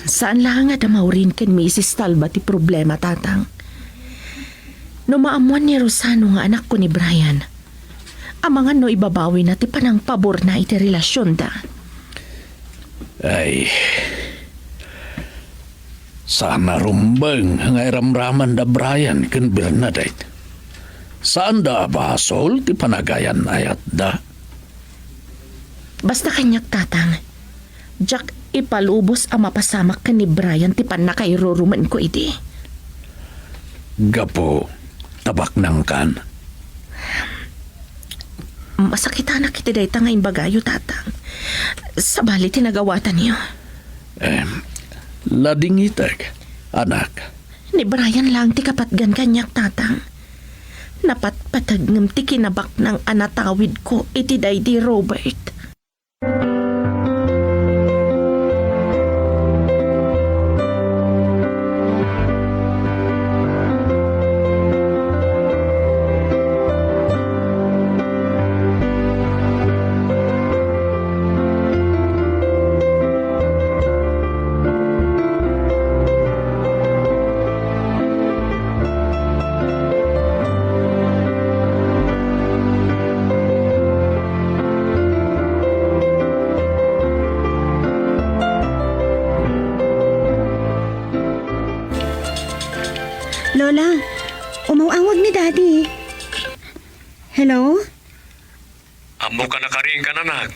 Saan lang nga damaurin ken Mrs. Talba ti problema tatang? No maamuan ni Rosano nga anak ko ni Brian, Ang mga no ibabawi na ti panang pabor na iti relasyon da. Ay, sana rumbang nga iramraman da Brian ken Bernadette. Saan da basol ti panagayan ayat da? Basta kanyak tatang, Jack ipalubos ang mapasamak ka ni Brian ti panakairuruman ko iti. Gapo, tabak nang kan. Masakita na kita dayta nga imbagayo tatang. Sabali tinagawatan niyo. Ladingitag, anak. Ni Brian lang ti kapatgan kanyak tatang. Napatpatag ngam ti kinabak ng anatawid ko iti daydi Robert. Lola, umawawag ni Daddy. Hello? Amo ka na karing kananak.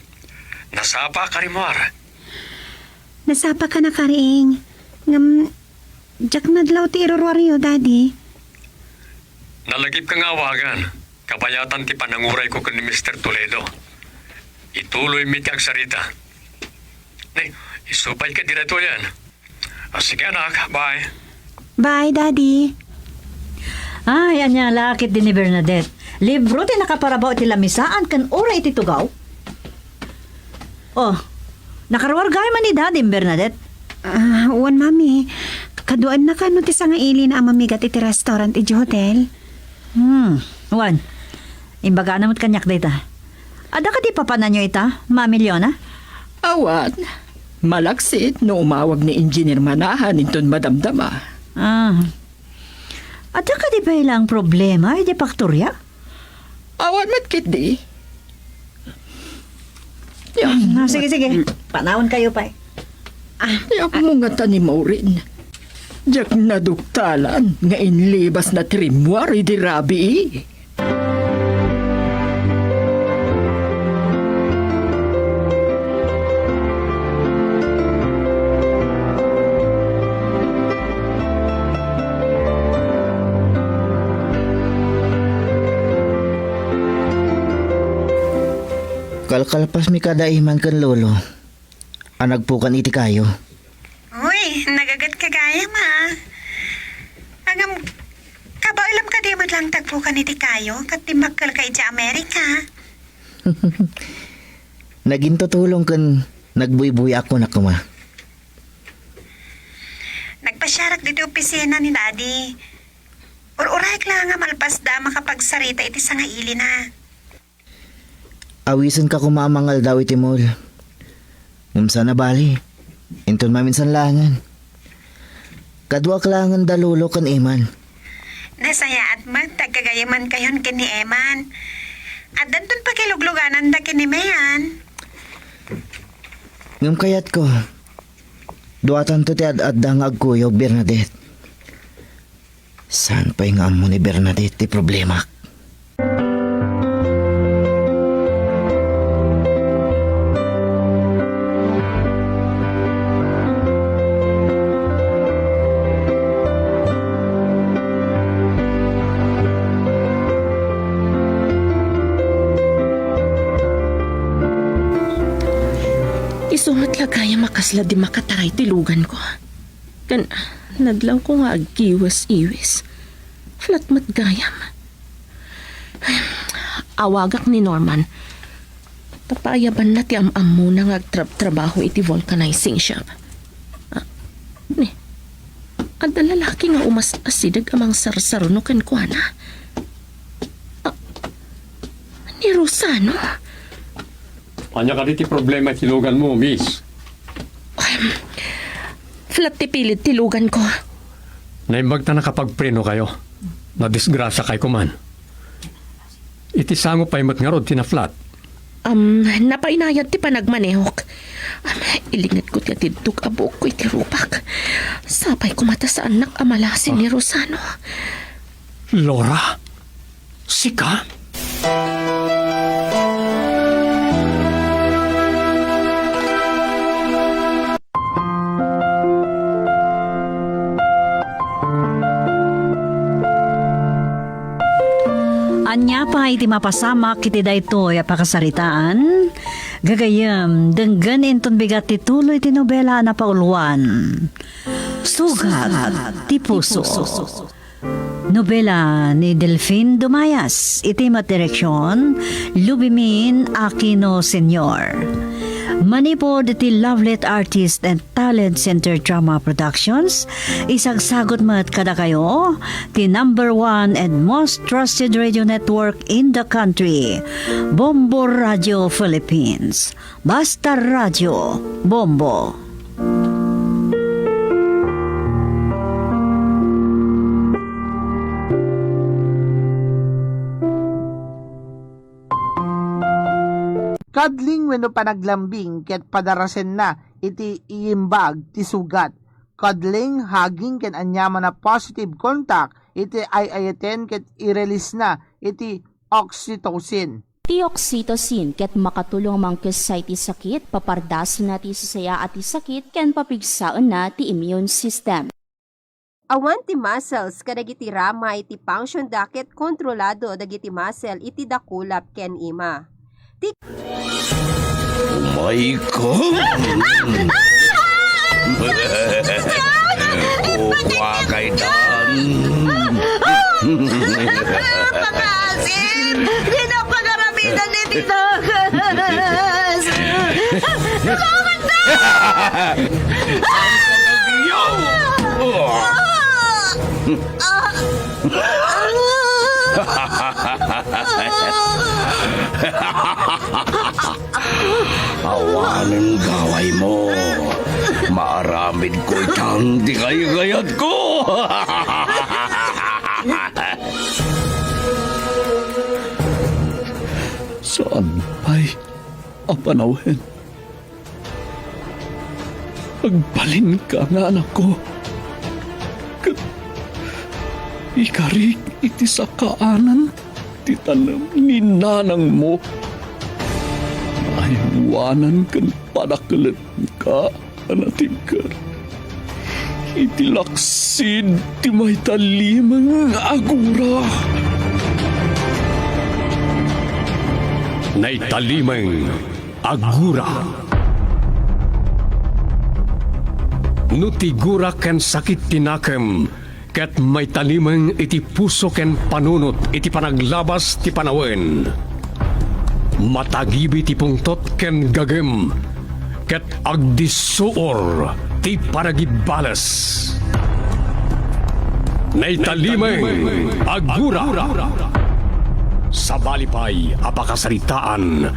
Nasapa ka rin mo, Nasapa ka na karing. Ngam, Jack nadlaw ti irorwaryo, Daddy. Nalagip kang awagan. Kabayatan ti pananguray ko ni Mr. Toledo. Ituloy mi ti agsarita. Nay, isupay ka dito yan. Sige anak, bye. Bye, Daddy. Ay, anya lakit din ni Bernadette. Libro ti nakaparabaw ti lamisaan kan ora iti tugaw. Oh, nakaruwargay man ni Daddy Bernadette. Uwan, Mami. Kaduan na ka no ti sangaili na ang mamigat iti restaurant iti hotel. Wan. Imbaga namot kanyak data. Ada ka di papanan nyo ita, Mami Leona? Awan, malaksit no umawag ni Engineer Manahan inton madamdama. Ada ka di pa ilang problema, di pakturya? Awan matkit di. Sige. Panahon kayo pa. Yak mo nga tanimaw rin. Diyak naduktalan nga inlibas na trimwari di rabi. Kalkalpas mi kadaiman kan lolo. Anagpukan iti kayo. Uy, nagagat ka gaya, ma. Agam, kabailam ka di lang tagpukan iti kayo kat di magkal ka iti Amerika. Naging tutulong kan nagbuy-buy ako na kuma. Nagpasyarak dito opisina ni Daddy. Uray lang nga malpas da makapagsarita iti sangaili na. Awisan ka kumamangal daw iti mall. Umsa na bali. Inton maminsan langan. Kadwa klangan dalulo kan iman. Nasaya at magtagkagayaman kayon kini Eman. At dantun pa kilugluganan da kini Mayan. Ngam kayat ko. Duatan to ti ad-adda nga agkuyog Bernadette. Saan pa'y nga amo ni Bernadette ti problema? Isumat lagaya makasla di makataray tilugan ko. Kan, nadlang ko nga agkiwas-iwis. Flat mat gayam. Awagak ni Norman. Papayaban na ti am-am mo na ngagtrabaho iti vulcanizing shop. Ni, at lalaki nga umas-asidag amang sarsaruno kan kuana. Ni Rosano? Anya ka diti problema tilugan mo, miss. Flat ti pilit tilugan ko. Naimbag na nakapagpreno kayo. Nadisgrasya kay kuman. iti sango pa'y matngarod tinaflat. Napainayad ti panagmanehok. Ilingit ko ti atidtog abok ko iti rupak. Sapay ko mata sa anak amalasin ni Rosano. Laura? Sika? Anya pa iti mapasamak iti daytoy a pakasaritaan. Gagayem, denggan inton bigat ti tuloy ti nobela na pauluan. Sugat ti puso. Nobela ni Delfin Dumayas. Iti direksyon, Lubimin Aquino Sr. Manipod iti Lovelet Artist and Talent Center Drama Productions, isagsagot mat kada kayo, ti #1 and most trusted radio network in the country, Bombo Radio Philippines. Basta Radio, Bombo. Kadling wenno panaglambing ket padarasen na iti iimbag ti sugat. Kadling haging ken anyaman na positive contact iti ayaten ket i-release na iti oxytocin. Ti oxytocin ket makatulong mangkes sa iti sakit, papardasan na ti sasaya at ti sakit ken papigsaan na ti immune system. Awan ti muscles kadagiti rama iti function daket kontrolado dagiti muscle iti dakulap ken ima. My God! Kuha kay Dan! Pangasin! Di na pagaramitan ni Tito! Bakit na? Awanan gaway mo. Maaramid ko itang di kaya-gayat ko. Saan pa'y apanawin? Agbalin ka nga anak ko. Ikarik iti sa kaanan, ti tanam ni nanang mo. Aywanan kan padakalat ka, anatimkar. Iti laksid ti may talimang agura. Naitalimang agura. Nutigura ken sakit tinakem, ket may talimang iti puso ken panunot iti panaglabas ti panawen. Matagibi ti pungtot ken gagem, ket agdisuor ti panagibalas. Naitalimang agura. Sa balipay apakasaritaan,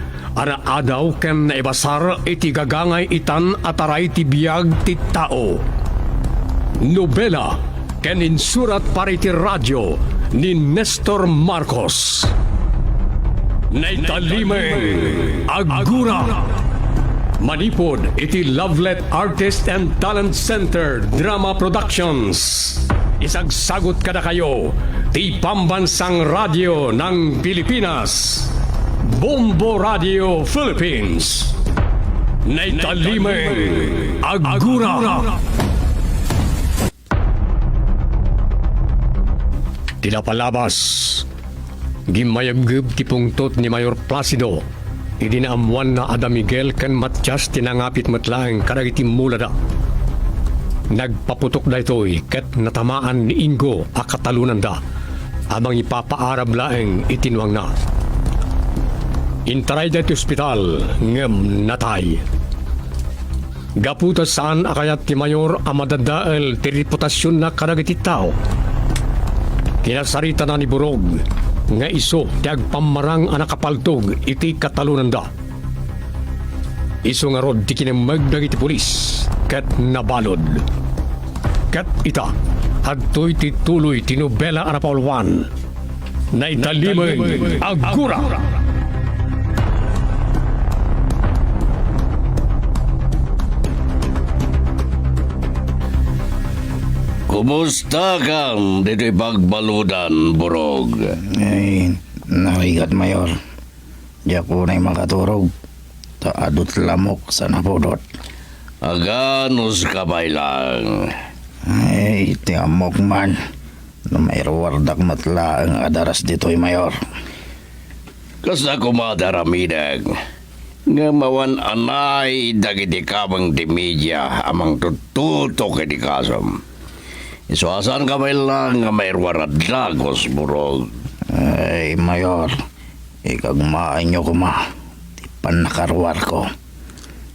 adaw ken naibasar iti gagangay itan ataray ti biyag ti tao. Nobela ken insurat para iti radyo ni Nestor Marcos. Naitalimang agura. Manipod iti Lovelet Artist and Talent Center Drama Productions. Isagsagot kada kayo ti pambansang radyo ng Pilipinas, Bombo Radio Philippines. Naitalimang agura. Tinapalabas, gimayagib ti pungtot ni Mayor Placido, idinaamuan na Ada Miguel kan Matias tinangapit matlaeng kadagiti mulada. Nagpaputok da ito'y ket natamaan ni Ingo a katalunan da, amang ipapaarab laeng itinwang na. Intaray da iti ospital, ngem natay. Gaputas saan akayat ti Mayor a madadael ti reputasyon na kadagiti tao. Kinasarita na ni Burog, nga iso ti agpamarang anakapaltog iti katalunan da. Iso nga rod ti kinamag dagiti pulis, ket nabalod. Ket ita, hadtoy ti tuloy ti nobela anapauluan. na italimay agura. Kumusta kang dito'y pagbaludan, Burog? Ay, nahigat mayor. Di ako na makaturog. Taadot lamok sa napudot. Aganos kamay lang. Ay, tiamok man. Na may wardak matla ang adaras dito'y mayor. Kasa kumadaramidag. Nga mawan anay dagiti kamang di media amang tututo kay di kasam. Isuasan kamay lang nga may waradlagos, Burog. Ay, mayor. Ikagmaan nyo kuma. Di pa nakarwar ko.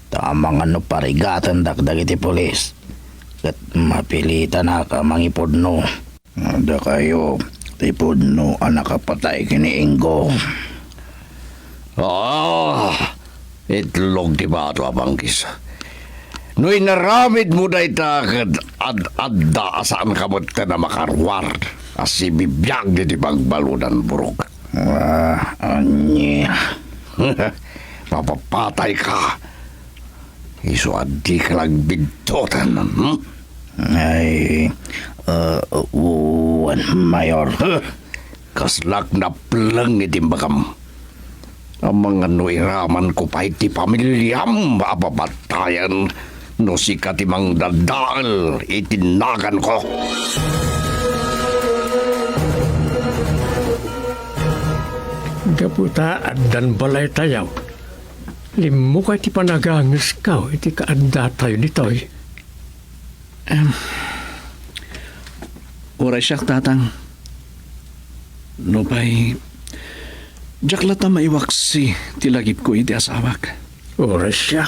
Tamang ano parigatan dakdag iti polis. Kat mapilitan na ka mangipodno. Ada kayo, tipodno anak kapatay kini Ingo. Itlog di ba ito abangkis? No'y naramid mo na itakad ad-adda asaan kamot ka na makarwar as si bibiyag di pagbaludan, Burog. Anya. Papapatay ka. Iso adi ka lang bintotan. Ay, mayor. Kaslak na plang itimbakam. Ang mga nuiraman ko pa iti pamilyam apapatayan no si katimang dadal itinagan ko. Gaputa addan balay tayaw. Limu ka iti panagangas ka, iti kaadda tayo ditoy. Oray siya, tatang. No pa'y jaklat na maiwaksi tilagip ko iti asawak. Oras siya.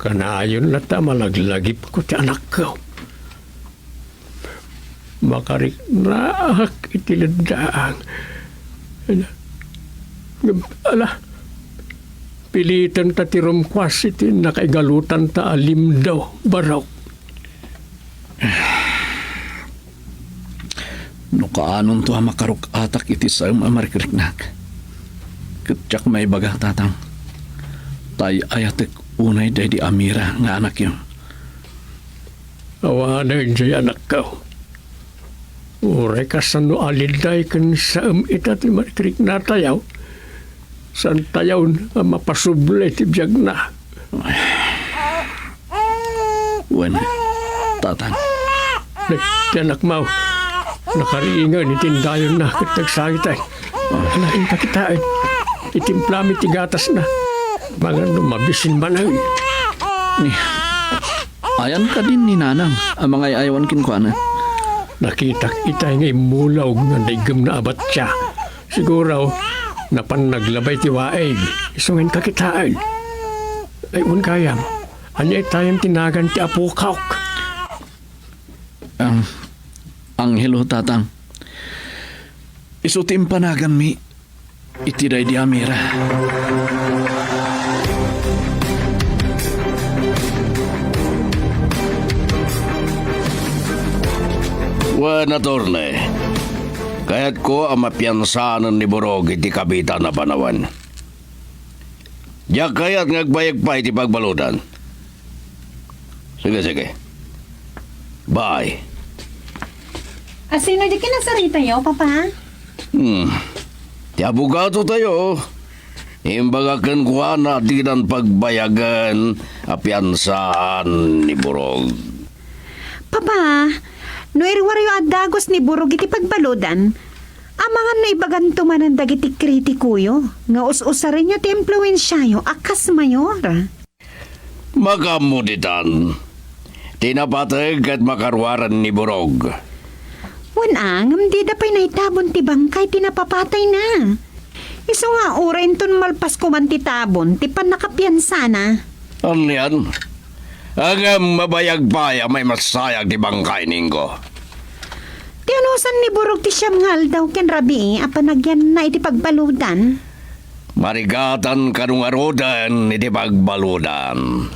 Kanayon na ta malaglagip ko ti anak ko. Makarik na itiladaan. Ala, pilitan ta ti rumkwas iti nakaigalutan ta alim daw baraw. No kaanon to makaruk atak iti sa amarikriknak. Ketyak may baga, tatang. Tay ayatek unay day di Amira nga anak yun. Awanan siya anak ko. Uray ka sa no aliday kan sa itati marikrik na tayaw. San tayaw na mapasublay ti biyag na. Wen, tatang. Anak mau. Nakariingan itindayon na katagsagit ay. Alain kakitain. Itimplami ti gatas na. Mga lumabisin manang. Ayan ka din ni Nanang ang mga ayawan kinkwana. Nakitak itay ngay mulaw nga daigam na abat siya. Siguro napan naglabay ti waeg. Isungin kakitaan. Ay unkayam. Anya itayam tinagan ti apukaw. Anghelo, tatang. Isutim panagan mi itiday di Amira. Wana torne. Kaya't ko ang mapiyansanan ni Burog iti kabita na panawan. Diyak kaya't ngagbayag pa iti pagbaludan. Sige. Bye. Sino di kinasarita yo, papa? Ti abogado tayo. Imbagakan ko na di ng pagbayagan apiansaan ni Burog. Papa, no irwarayo adagos ni Burog iti pagbaludan, amangan na ibaganto man ang dagiti kritikuyo, nga us-usarin nyo ti impluensyayo akas mayor. Makamuditan. Tinapatag at makarwaran ni Burog. Wanang, di da pa'y naitabon ti bangkay tinapapatay na. Iso nga urain ton malpas ko man ti tabon, ti pan nakapiyansa na. Ano yan? Ang mabayag pa may masayag di bangkay ningko. Ti anusan ni Burog ti siyam ngal daw ken rabi, apanagyan na iti pagbaludan. Marigatan kanung arodan iti pagbaludan.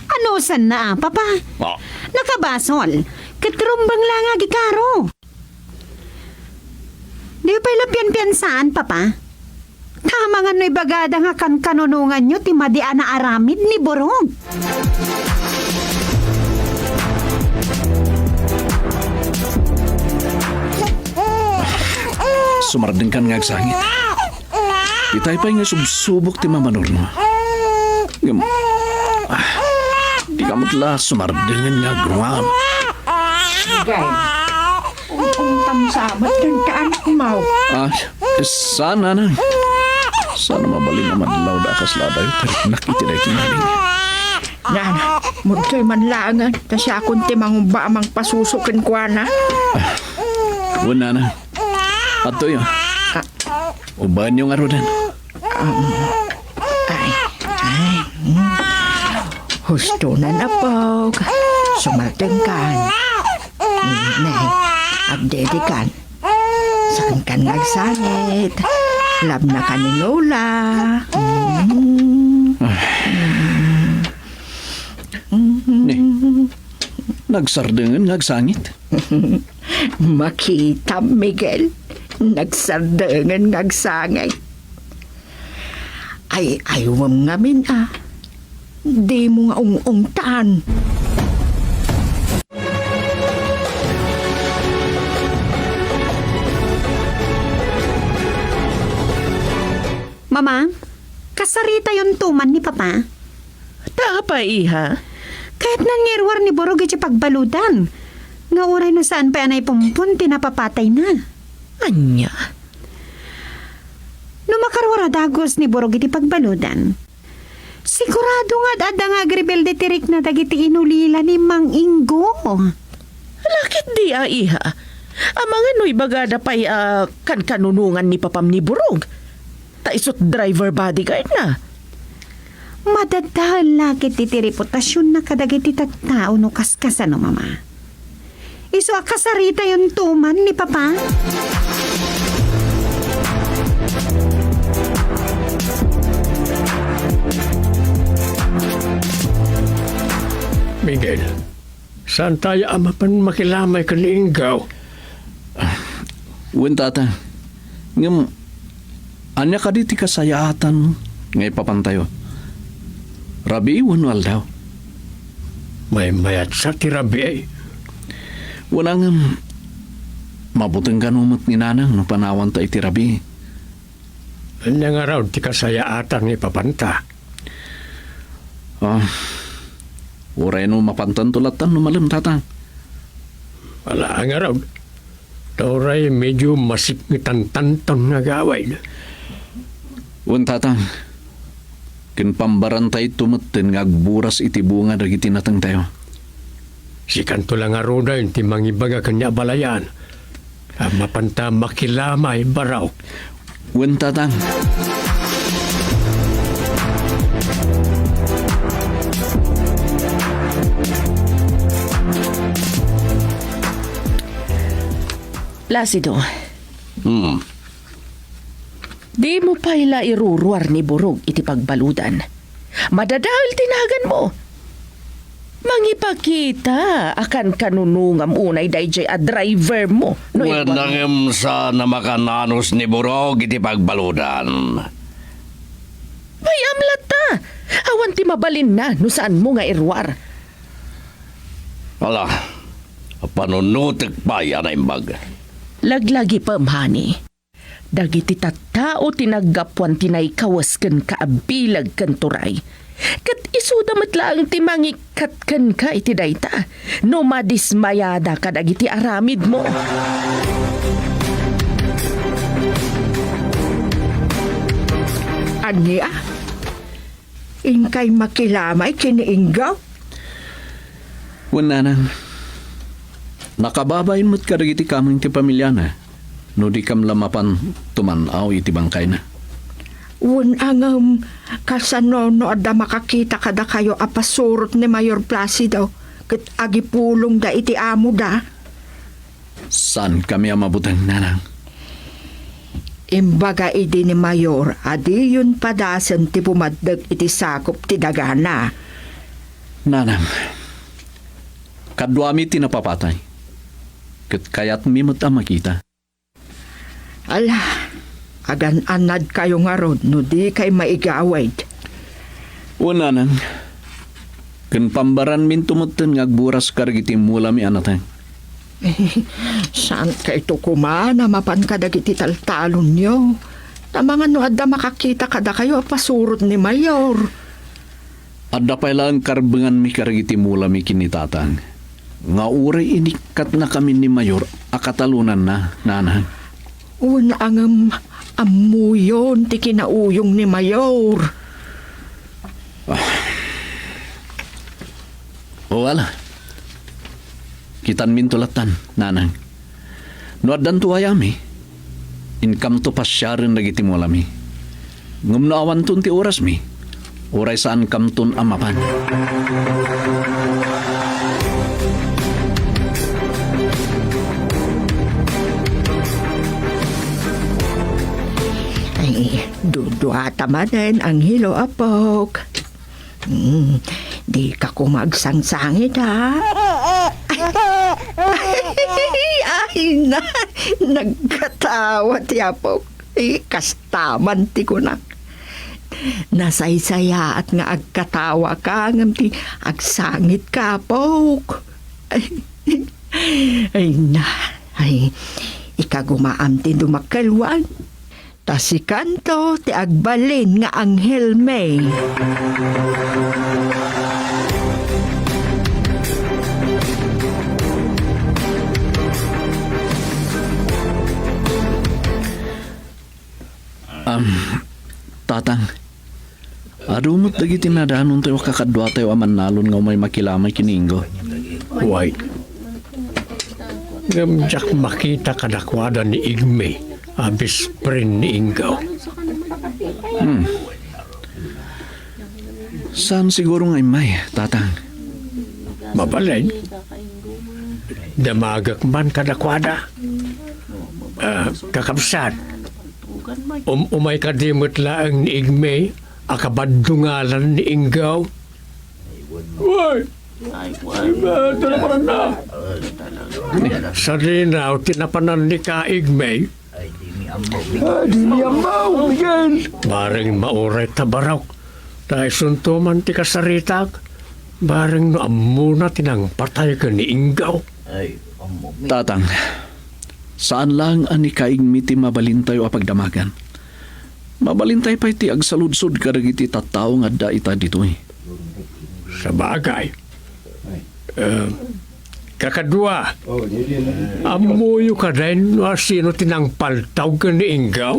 Anusan na, papa? Nakabasol, katrumbang lang agikaro. Di pa ila kumpiyansaan, Papa. Kamangan no'y bagada nga kan kanunungan nyo ti madian na aramid ni Borog. Sumardeng kan nga agsangit. Itay pa nga subsubok ti mamanor mo. Di ka matla sumardengan nga gruam. Gay, untang samat ng kaan kumaw. Sana na. Sana mabaling naman law da kaslada yung tarik nakitiray kinaling. Nana, munto'y manlangan. Kasi akong timang ba amang pasusukin kwa na. Wala na. Ato yun. Ubahan yung arudan. Husto na na po. Sumalteng kan. Nay, agdede kan. Saan kan nagsangit. Lab na ka ni Lola. Nagsardengan, nagsangit. Makita, Miguel. Nagsardengan, nagsangay. Ay, ayawam ngamin Di mo nga ung-ungtaan. Mama, kasarita yung tuman ni Papa. Tapa, iha. Kahit nangirwar ni Borog iti pagbaludan. Nga uray no saan pa anay pumpun, pinapapatay na. Anya? No makarwara dagos ni Borog iti pagbaludan. Sigurado nga ada nga agrebelde tirik na dagiti inulila ni Mang Ingo. Lakit di, iha. Amangan no'y bagada pa'y kanunungan ni Papam ni Borog. Taisot driver bodyguard na. Madadahal lakit iti reputasyon na kadagiti tattao no kaskasan no, Mama. Iso akasarita yung tuman ni Papa. Miguel, saan tayo amapan makilamay ka ni Ingaw? Tata. Ngam, anya ka diti kasayatan ngay papantayo. Rabi, wanwal daw. May mayat sa ti Rabi ay. Walang mabuting kanumot ni Nanang no panawan ta iti Rabi. Anya nga raw ti kasayaatan ni Papanta. Uray no mapantan tulatan no malam tatang. Wala nga raw. Tauray medyo masikngitan-tantan nga gaway. Tatang. Kinpambarantay tumatin nga agburas iti bunga dagiti natang tayo. Si kanto lang nga roda yung timang ibaga kanya balayan. Mapanta makilamay baraw. Tatang. Placido. Di mo paila iruruar ni Borog iti pagbaludan. Madadahal tinagan mo. Mangipakita akan kanunungam unay dayjay a driver mo. No, Wadangem sa namakananos ni Borog iti pagbaludan. May amlat ta. Awan ti mabalin na no saan mo nga irwar. Wala. Panunutik pa yan ay imbag. Laglagi pa amhani. Dagiti tattao tinaggapuan tinay kawasken kaabilag kan turay. Kat isudamat lang ti mangikat kan ka iti dayta. No madismayada ka dagiti aramid mo. Anya? Ingkay makilamay kiniinggaw? Nanang. Nakababayin mo't karagiti kaming ti pamilya na. No di kam lamapan tumanaw iti bangkay na. Angam kasano no ada makakita kada kayo apasurot ni Mayor Placido. Kat agipulong da iti amo da. Saan kami amabutang Nanang? Imbaga idi ni Mayor, adi yun padasan ti pumaddag iti sakop ti dagana. Nanang, kadwami tinapapatay. Kat kayat mimot ang makita. Ala, Agan-anad kayo nga rod, no di kay maigawad. Una nang, kan pambaran min tumuten ngagburas karagiti mula mi anatang. Saan ka ito kumana, mapan ka dagiti taltalon nyo? Tamangan no adda makakita kada kayo pasurot ni Mayor. Adda pa lang karbengan mi karagiti mula mi kinitatang. Nga uray inikat na kami ni Mayor, akatalunan na, nanang. Una ang amuyon ti kinauyong ni Mayor. O wala. Kitan min tulatan, nanang. No addan tuwayami, income to pasyarin nagiti mula mi. Ngum naawan tun ti oras mi, oray saan kamtun amapan. Ay, duduata manen ang hilo apok. Di ka kumagsangsangit ha. Ay na, nagkatawa ti apok. Kastaman ti ko na. Nasaysaya at nga agkatawa ka ngam ti agsangit ka apok. Ay na, ay ikagumaam ti dumakalwan. Ta si Kanto ti agbalin nga Anghel May. Tatang, arumot dagiti nadanon tayo kakadwa tayo aman nalon nga may makilamay kiningo. Why? Gamjak makita kadakwada ni Igme, abis prin ni Ingaw. Saan siguro nga may, tatang? Mabalay. Damagak man kadakwada. Kakabsat. Umay kadimot laang ni Igme, akabadungalan ni Ingaw. Why? Tinapanan na. Sa rinaw, tinapanan ni ka Igme. Di miyamaw, Miguel. Baring mauray tabarok. Dahil suntuman ti kasaritak. Baring no amuna tinang patay ka ni Ingaw. Tatang, saan lang ani kaigmi ti mabalintay o pagdamagan? Mabalintay pa iti agsaludsod karagiti tattao nga da ita ditoy. Sa bagay. Kakadwa, amuyo ka rin sino tinang paltaw ka ni Ingaw?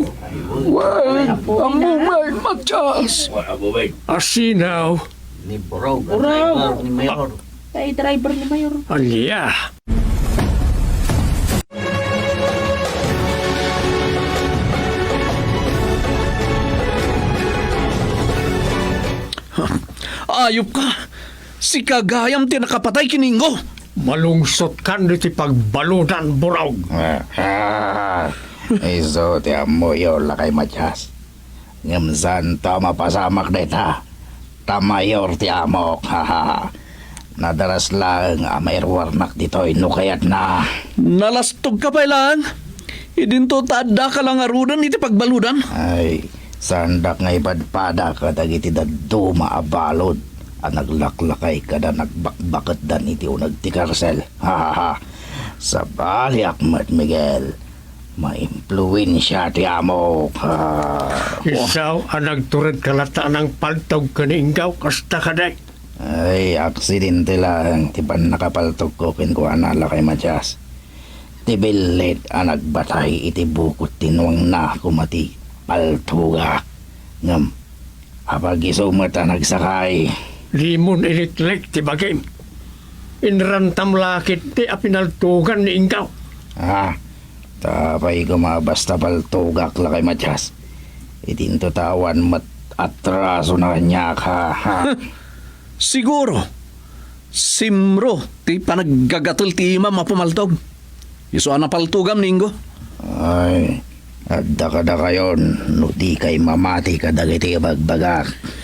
Well, amumay matyas. Asinaw. Ni Burog, driver ni Mayor. Tay driver ni Mayor. Alya. Ayop ka! Si Kagayam ti nakapatay kiningo! Malungsot kan ti pagbaludan, Burog. Iso ti amuyo lakay matyas. Ngamsan ta mapasamak deta. Tamayor ti amok. Nadaras lang amay warnak dito inukayat na. Nalastog ka pa lang? Idinto taada ka lang arudan iti pagbaludan? Ay, sandak nga ipadpada ka dagiti daddo maabalod. Naglaklakay ka na nagbakbakat dan iti unag ti karsel. Sa bali Ahmed Miguel, ma-impluensya ti amok. Isaw ang nagturid kalata ng paltog ka ni Ingaw, kasta ka day. Ay, aksidente lang. Tiban nakapaltog ko kinkuanala kay Matyas. Tibilit ang nagbatay iti bukot tinuang na kumati paltuga. Ngam, apag isumat ang nagsakay. Limon iliklik ti bagim. Inrantam lakit ti apinaltugan ni Ingaw. Tapay kumabasta paltugak la kay Matyas. Itinto tawan mat atraso na kanya ka. Siguro, simro ti panaggagatol ti ima mapumaltog. Iso ana paltugam ningo. Ay, adda ka da kayon, no di kay mamati ka dagiti bagbagak.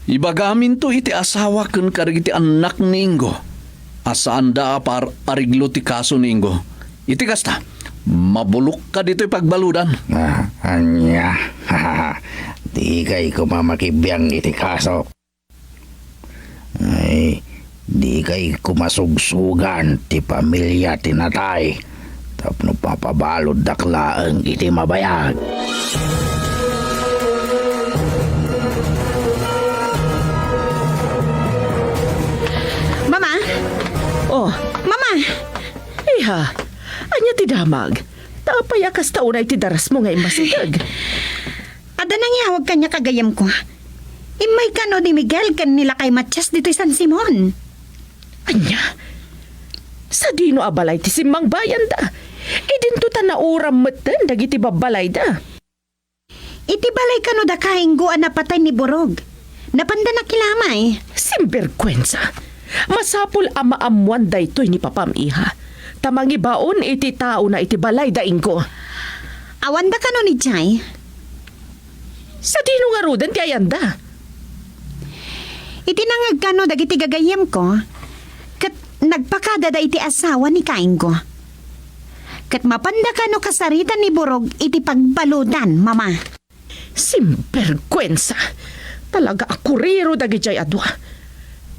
Ibagamin to iti asawa kun karigiti anak ningo. Asaan da par ariglo ti kaso ningo. Iti kasta, mabulok ka dito'y pagbaludan. Anya, di kay kumamakibiyang iti kaso. Ay, di kay kumasugsugan ti pamilya tinatay. Tapno papabalod daklaang iti mabayag. Mama? Oh, Mama! iha. Anya ti damag. Tapay akas taunay ti daras mo ngay masidag. Ada nang ihawag kanya kagayam ko. Imay ka no ni Miguel kan nila kay Matias dito San Simon. Anya? Sa dino abalay ti simang bayan da. Idinto ta na uram meten dagiti babalay da. Iti balay ka no da kaingguan na patay ni Borog. Napanda na kilamay. Simberkwensa. Masapul amaamuan da ito'y ni Papam iha. Tamangi baon iti tao na iti balay daing ko. Awan da ka no ni Jai? Sa dino nga rudan ti ayanda. Itinangag ka no dagiti gagayam ko. Kat nagpakada da iti asawa ni Kainggo. Kat mapanda ka no kasaritan ni Borog iti pagbaludan, mama. Simberkwensa. Talaga akuriro dagijay adwa.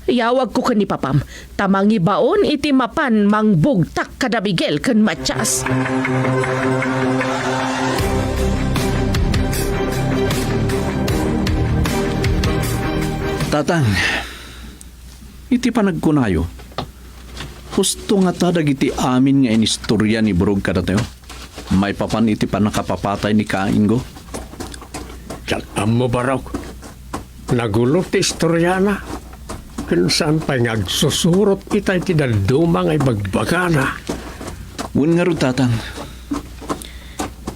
Yawag ko kan ni Papam, tamangi baon iti mapan mangbugtak kada Miguel kan Matias. Tatang, iti panagkunayo. Husto nga ta dagiti amin nga inistorya ni Borog kada tayo. May papan iti panakapapatay ni Kainggo. Tiyan mo barok. Nagulot ti istorya na. Kung saan pa'y ngagsusurot itay ti daldumang ay bagbagana. Wun nga ro tatang.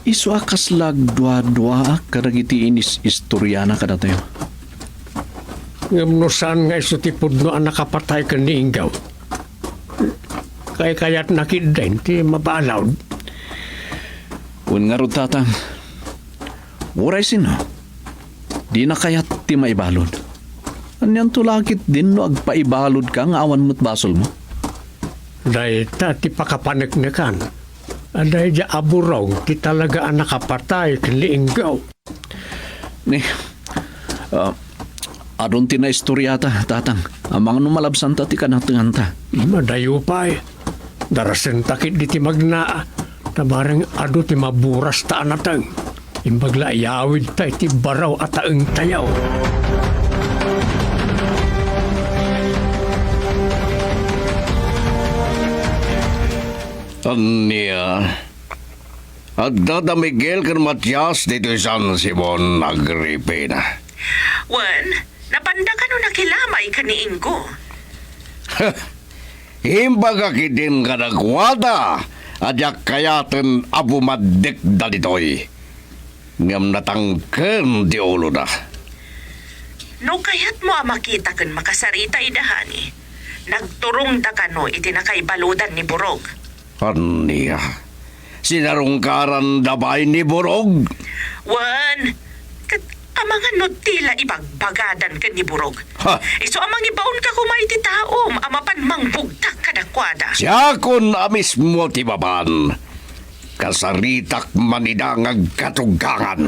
Isu akas lagdwa-dwa karagiti inis istorya na kada tayo. Ngamnusan nga iso ti pudno ang nakapatay ka ni Ingaw. Kaya't nakidin ti mabalawd. Wun nga ro tatang. Uray sino? Di na kayat ti maibalod. Anyan tulakit din no agpaibalod ka nga awan mo't basol mo. Dahil ti pakapanagnakan. Dahil di aburong ti talaga ang nakapatay ka ni Ingaw. Ni, adon ti na istoryata, tatang. Amang numalabsan ta ti kanatungan ta. Madayo pa eh. Darasen takit di ti magnaa. Tabarang ado ti maburas ta anatang. Imbagla ayawid ta iti baraw at taeng tayaw. Anya, at dada Miguel kan Matias dito San Simon Agripina. Wan, napanda ka no nakilamay ka ni Ingo. Imbaga kidin ka nagwada, adyak kayaten abumadik da ditoy. Ngam natangken di ulo na. No kayat mo makita kan makasarita idahani. Nagturong da ka no itinakay baludan ni Borog. Anya, sinarungkaran dabay ni Borog. Wan, kat amangan no tila ibagbagadan ka ni Borog. Ha? Iso amang ibaon ka kumay ti taom, amapan mangbugtak kadakwada. Siya kun amis mo ti baban. Kasaritak manidangag katugangan.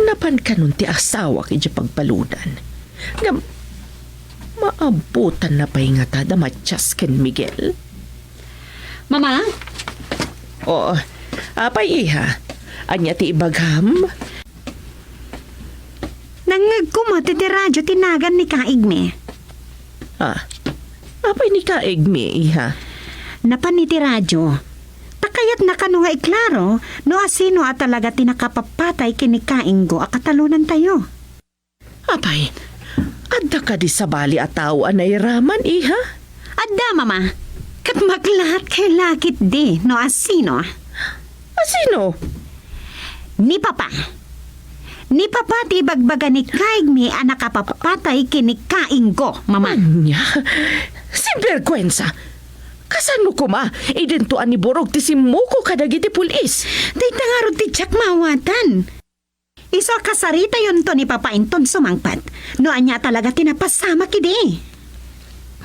Napan ka nun ti asawa kaya pagbaludan. Nga maabutan na pa'y nga tada Matias ken Miguel. Mama? Oo, apay iha. Anya ti ibagham? Nangag ko mo ti radyo tinagan ni Kaigme. Apay ni Kaigme, iha? Napan ni ti radyo. Takayat na kano nga iklaro, no asino at talaga tinakapapatay kini Kainggo akatalunan tayo. Apay, adda ka di sa bali at tao anay raman, iha? Adda, mama. Kat maglahat kay lakit di, no asino. Asino? Ni Papa. Ni Papa ti bagbaga ni Kaigme ang nakapapatay kini Kainggo, mama. Anya? Simberkwensa. Kasan mo kuma? Idintuan ni Borog ti simuko kadagiti pulis. Day tangaro ti Jack mawatan. Iso kasarita yun to ni Papa Inton sumangpat. No anya talaga tinapasama kidi.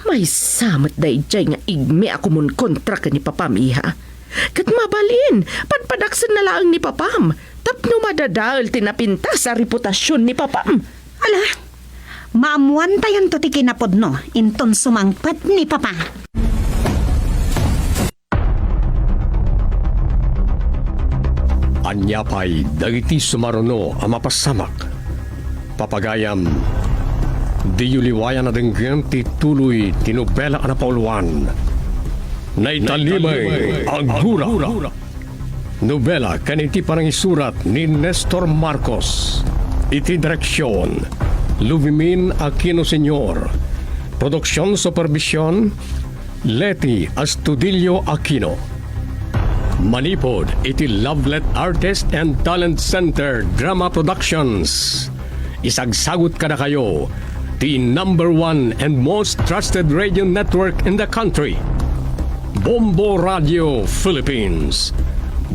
May samot da ijay nga igme ako mun kontra ka ni Papam, iha. Kat mabalin, padpadaksan na lang ni Papam. Tapno madadal tinapinta sa reputasyon ni Papam. Ala, maamuan tayon to ti kinapod no, inton sumangpet ni Papa. Anyapay dagiti sumaruno ang mapasamak. Papagayam, di yuliwayan na denggem ti tuloy tinubela na pauluan. Naitalimay ang gura. Nobela kaniti parang isurat ni Nestor Marcos. Iti direksyon, Luvimin Aquino Sr. Produksyon Supervision, Leti Astudillo Aquino. Manipod iti Lovelet Artist and Talent Center Drama Productions. Isagsagot ka na kayo, the #1 and most trusted radio network in the country. Bombo Radio Philippines.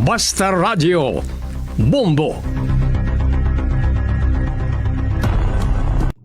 Basta Radio Bombo.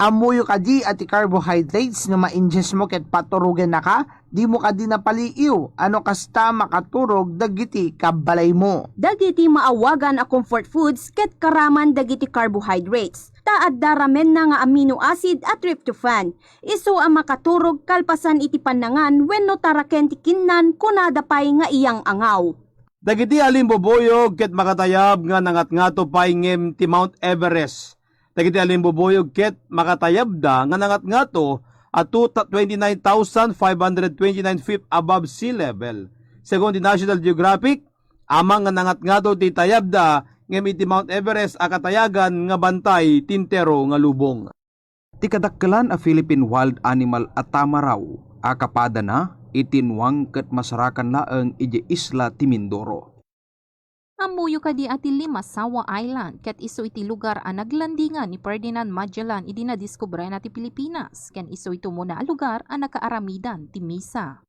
Amuyo ka di at carbohydrates na ma-ingest mo ket paturugan na ka, di mo ka di napaliiw. Ano kasta makaturog dagiti kabalay mo. Dagiti maawagan a comfort foods ket karaman dagiti carbohydrates. Taad daramen na nga amino acid at tryptophan. Isu ang makaturog kalpasan iti panangan wenno taraken ti kinnan kunada pay nga iyang angaw. Dagiti alimboboyog ket makatayab nga nangat-ngato pay ngem ti Mount Everest. Dagiti alimboboyog ket makatayab da nga nangat-ngato at 29,529 feet above sea level. Según di National Geographic, amang nga nangat-ngato ti tayab da ngem iti Mount Everest a katayagan nga bantay tintero nga lubong. Ti kadakkelan a Philippine wild animal at tamaraw a kapada na itinwang ket masarakan laeng iti isla ti Mindoro. Amuyo kadi ati Limasawa Island ket isu iti lugar a naglandingan ni Ferdinand Magellan idi na diskubre na ti Pilipinas ken isu ito muna a lugar a nakaaramidan ti Misa.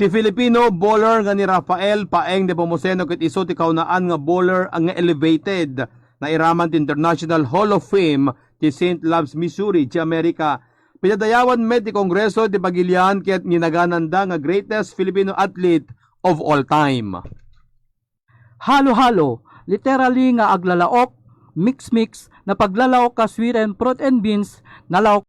Ti Filipino bowler nga ni Rafael Paeng de Pomoceno ket isu ti kaunaan nga bowler ang nga elevated na iraman ti International Hall of Fame ti St. Louis, Missouri, ti Amerika. Pinadayawan met ti Kongreso ti Pagilian ket ginagananda nga greatest Filipino athlete of all time. Halo-halo, literally nga aglalaok, mix-mix, na paglalaok ka sweet and fruit and beans, nalaok